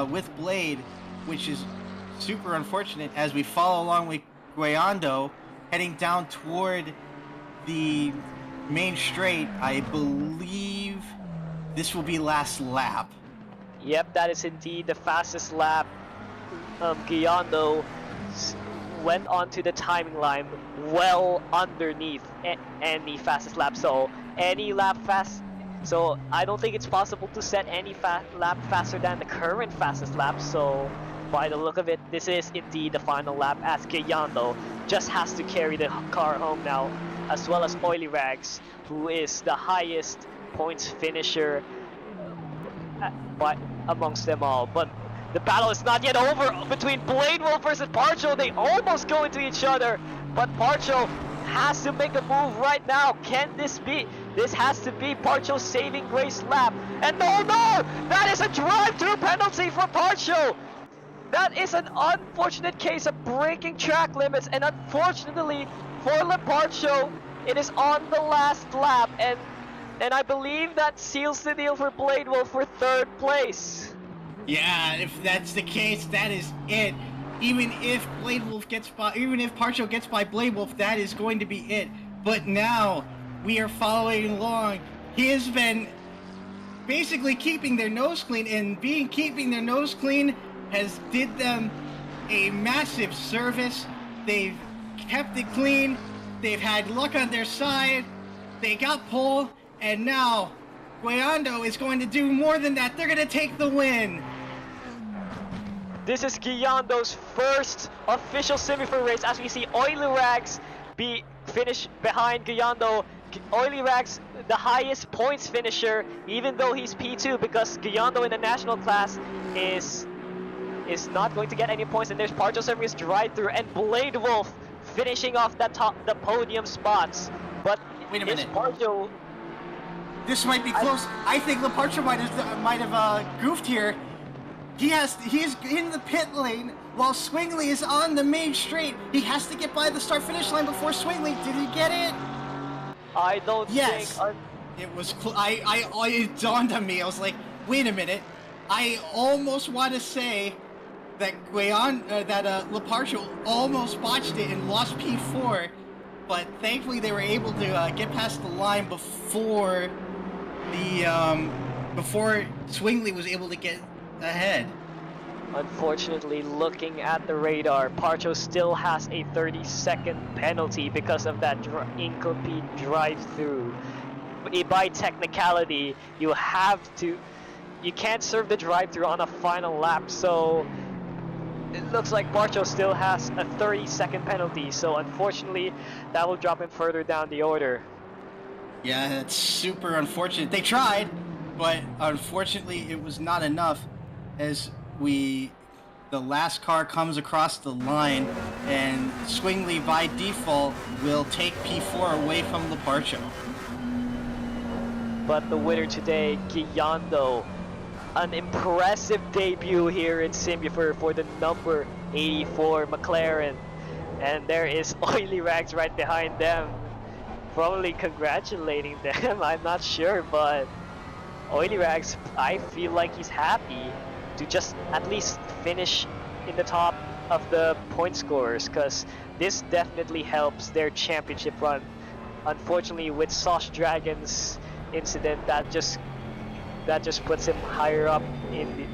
with Blade, which is super unfortunate, as we follow along with Guayando heading down toward the main straight. I believe this will be last lap. Yep, that is indeed the fastest lap. Guayando went onto the timing line well underneath any fastest lap. So any lap fast. So I don't think it's possible to set any lap faster than the current fastest lap. So by the look of it, this is indeed the final lap, as Guayando just has to carry the car home now, as well as Oily Rags, who is the highest points finisher amongst them all. But the battle is not yet over between Blade Wolf versus Parcho. They almost go into each other, but Parcho has to make a move right now. Can this be? This has to be Parcho's saving grace lap. And no, that is a drive-through penalty for Parcho. That is an unfortunate case of breaking track limits, and unfortunately for Leparcho, it is on the last lap, and I believe that seals the deal for Blade Wolf for 3rd place. Yeah, if that's the case, that is it. Even if even if Parcho gets by Blade Wolf, that is going to be it. But now we are following along. He has been basically keeping their nose clean, and keeping their nose clean has did them a massive service. They've kept it clean. They've had luck on their side. They got pole, and now Guayando is going to do more than that. They're going to take the win. This is Guyando's first official Simufur race, as we see Oily Rags finish behind Guyando. Oily Rags, the highest points finisher, even though he's P2, because Guyando in the national class is not going to get any points. And there's Parcho serving his drive-through, and Blade Wolf finishing off the podium spots. But wait a minute, Parcho. This might be close. I think Leparcho might have goofed here. He's in the pit lane while Swingley is on the main straight. He has to get by the start-finish line before Swingley. Did he get it? I don't think. It was. It dawned on me. I was like, wait a minute. I almost want to say that Leparcho almost botched it and lost P4, but thankfully they were able to get past the line before Swingley was able to get ahead. Unfortunately, looking at the radar, Parcho still has a 30-second penalty because of that incomplete drive-through. By technicality, you can't serve the drive-through on a final lap, so it looks like Parcho still has a 30-second penalty, so unfortunately, that will drop him further down the order. Yeah, that's super unfortunate. They tried, but unfortunately it was not enough, as the last car comes across the line, and Swingley by default will take P4 away from Leparcho. But the winner today, Guyando, an impressive debut here in Simufur for the number 84 McLaren, and there is Oily Rags right behind them, probably congratulating them. I'm not sure, but Oily Rags, I feel like he's happy to just at least finish in the top of the point scorers, because this definitely helps their championship run. Unfortunately, with Sauce Dragon's incident, that just puts him higher up in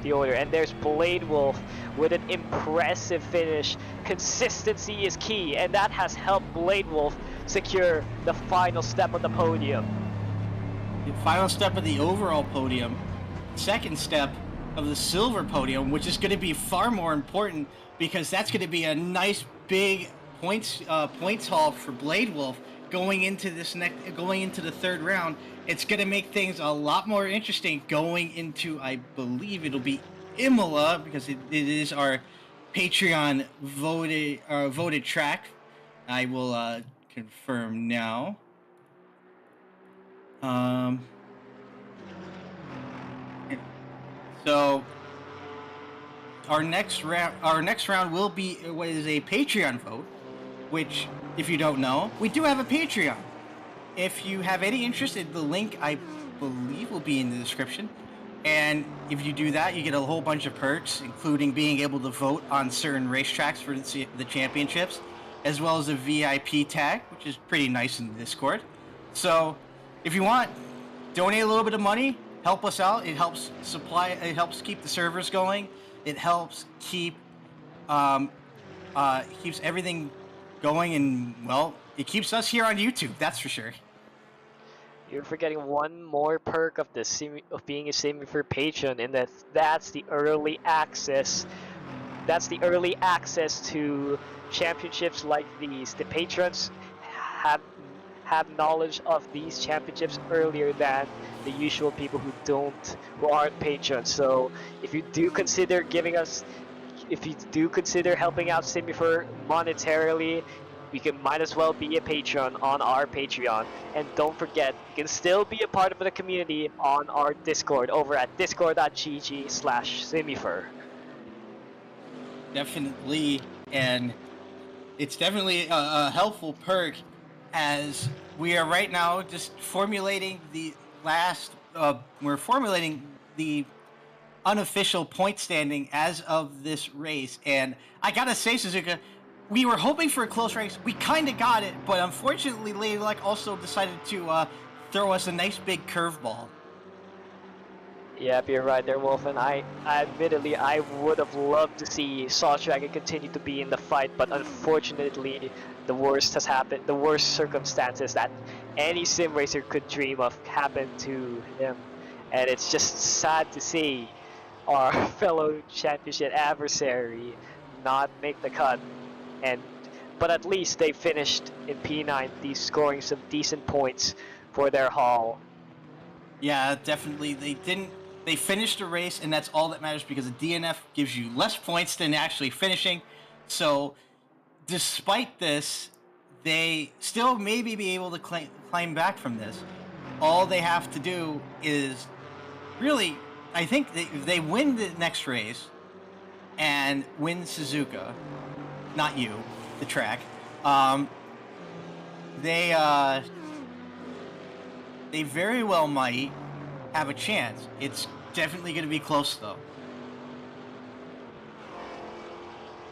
the order. And there's Blade Wolf with an impressive finish. Consistency is key, and that has helped Blade Wolf secure the final step of the podium. The final step of the overall podium, second step of the silver podium, which is going to be far more important, because that's going to be a nice big points haul for Blade Wolf going into the third round. It's going to make things a lot more interesting going into, I believe it'll be Imola, because it is our Patreon voted track. I will confirm now. So our next round will be what is a Patreon vote, which, if you don't know, we do have a Patreon. If you have any interest, the link, I believe, will be in the description. And if you do that, you get a whole bunch of perks, including being able to vote on certain racetracks for the championships, as well as a VIP tag, which is pretty nice in the Discord. So if you want, donate a little bit of money, help us out. It helps keep the servers going. It helps keeps everything going, and, well, it keeps us here on YouTube, that's for sure. You're forgetting one more perk of being a Simufur patron, and that's the early access. That's the early access to championships like these. The patrons have knowledge of these championships earlier than the usual people who aren't patrons. So if you do consider helping out Simufur monetarily, might as well be a patron on our Patreon. And don't forget, you can still be a part of the community on our Discord over at discord.gg/Simufur. Definitely, and it's definitely a helpful perk as we are right now just formulating the last. We're formulating the unofficial point standing as of this race, and I gotta say, Suzuka, we were hoping for a close race. We kind of got it, but unfortunately, Lady Luck also decided to throw us a nice big curveball. Yep, you're right there, Wolfin. Admittedly, I would have loved to see Sauce Dragon continue to be in the fight, but unfortunately, the worst has happened. The worst circumstances that any sim racer could dream of happened to him, and it's just sad to see our fellow championship adversary not make the cut. And but at least they finished in P9, scoring some decent points for their haul. Yeah, definitely. They didn't. They finished the race, and that's all that matters because a DNF gives you less points than actually finishing. So, despite this, they still maybe be able to climb back from this. All they have to do is really, I think, if they win the next race and win Suzuka, not you, the track, um, they they very well might have a chance. It's definitely going to be close, though.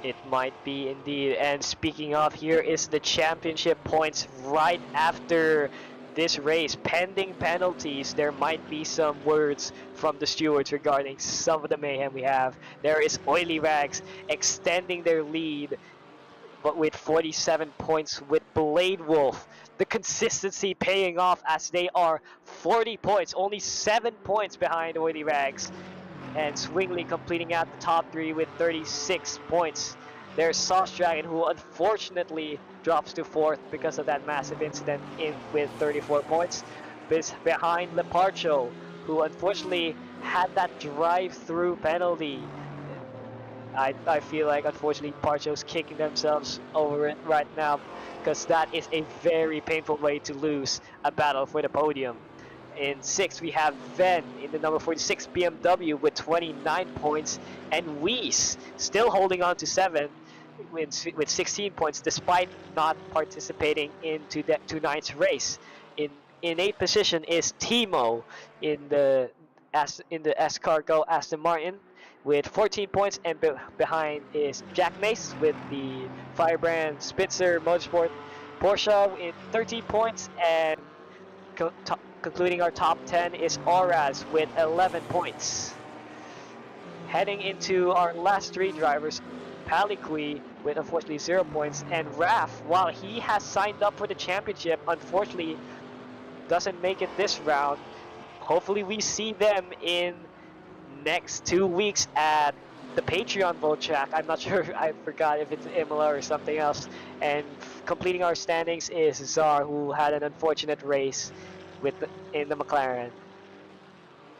It might be indeed. And speaking of, here is the championship points right after this race. Pending penalties, there might be some words from the stewards regarding some of the mayhem we have. There is Oily Rags extending their lead, but with 47 points with Blade Wolf. The consistency paying off as they are 40 points, only 7 points behind Oily Rags. And Swingley completing out the top 3 with 36 points. There's Sauce Dragon, who unfortunately drops to 4th because of that massive incident with 34 points. Behind Leparcho, who unfortunately had that drive-through penalty. I feel like unfortunately Parcho's kicking themselves over it right now because that is a very painful way to lose a battle for the podium. In 6th, we have Ven in the number 46 BMW with 29 points, and Weiss still holding on to 7th with 16 points despite not participating into the tonight's race. In 8th position is Timo in the Escargo Aston Martin with 14 points, and behind is Jack Mace with the Firebrand Spitzer Motorsport Porsche with 13 points, and concluding our top 10 is Oraz with 11 points. Heading into our last 3 drivers, Paliqui with unfortunately 0 points, and Raf, while he has signed up for the championship, unfortunately doesn't make it this round. Hopefully we see them in next 2 weeks at the Patreon vote track. I'm not sure, I forgot if it's Imola or something else. And completing our standings is Czar, who had an unfortunate race in the McLaren.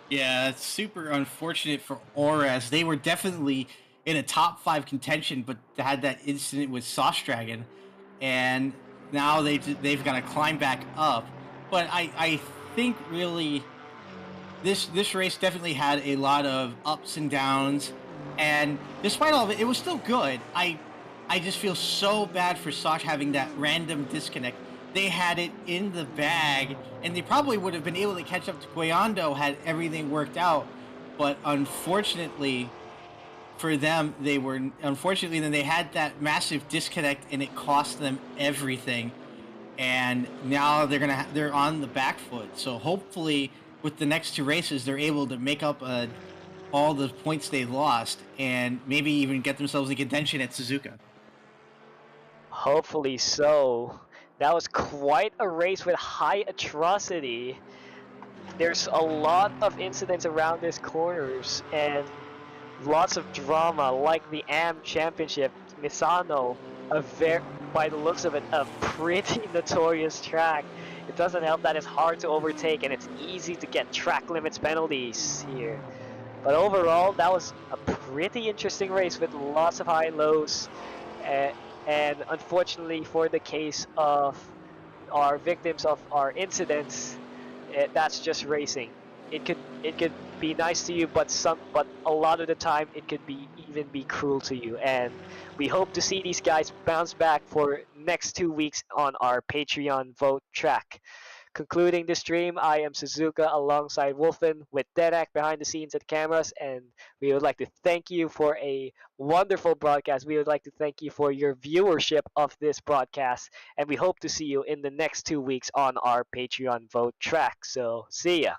Yeah, it's super unfortunate for Auras. They were definitely in a top 5 contention, but had that incident with Sauce Dragon, and now they've got to climb back up. But I think really this race definitely had a lot of ups and downs, and despite all of it, it was still good. I just feel so bad for Sauce having that random disconnect. They had it in the bag, and they probably would have been able to catch up to Guayando had everything worked out. But unfortunately for them, then they had that massive disconnect, and it cost them everything. And now they're on the back foot. So hopefully, with the next 2 races, they're able to make up all the points they lost, and maybe even get themselves in contention at Suzuka. Hopefully so. That was quite a race with high atrocity. There's a lot of incidents around these corners and lots of drama, like the AM Championship. Misano, by the looks of it, a pretty notorious track. It doesn't help that it's hard to overtake and it's easy to get track limits penalties here. But overall, that was a pretty interesting race with lots of high and lows. And unfortunately, for the case of our victims of our incidents, that's just racing. it could be nice to you, but a lot of the time it could be even be cruel to you. And we hope to see these guys bounce back for next 2 weeks on our Patreon vote track. Concluding the stream, I am Suzuka alongside Wolfin with Denak behind the scenes at cameras, and we would like to thank you for a wonderful broadcast. We would like to thank you for your viewership of this broadcast, and we hope to see you in the next 2 weeks on our Patreon vote track. So, see ya.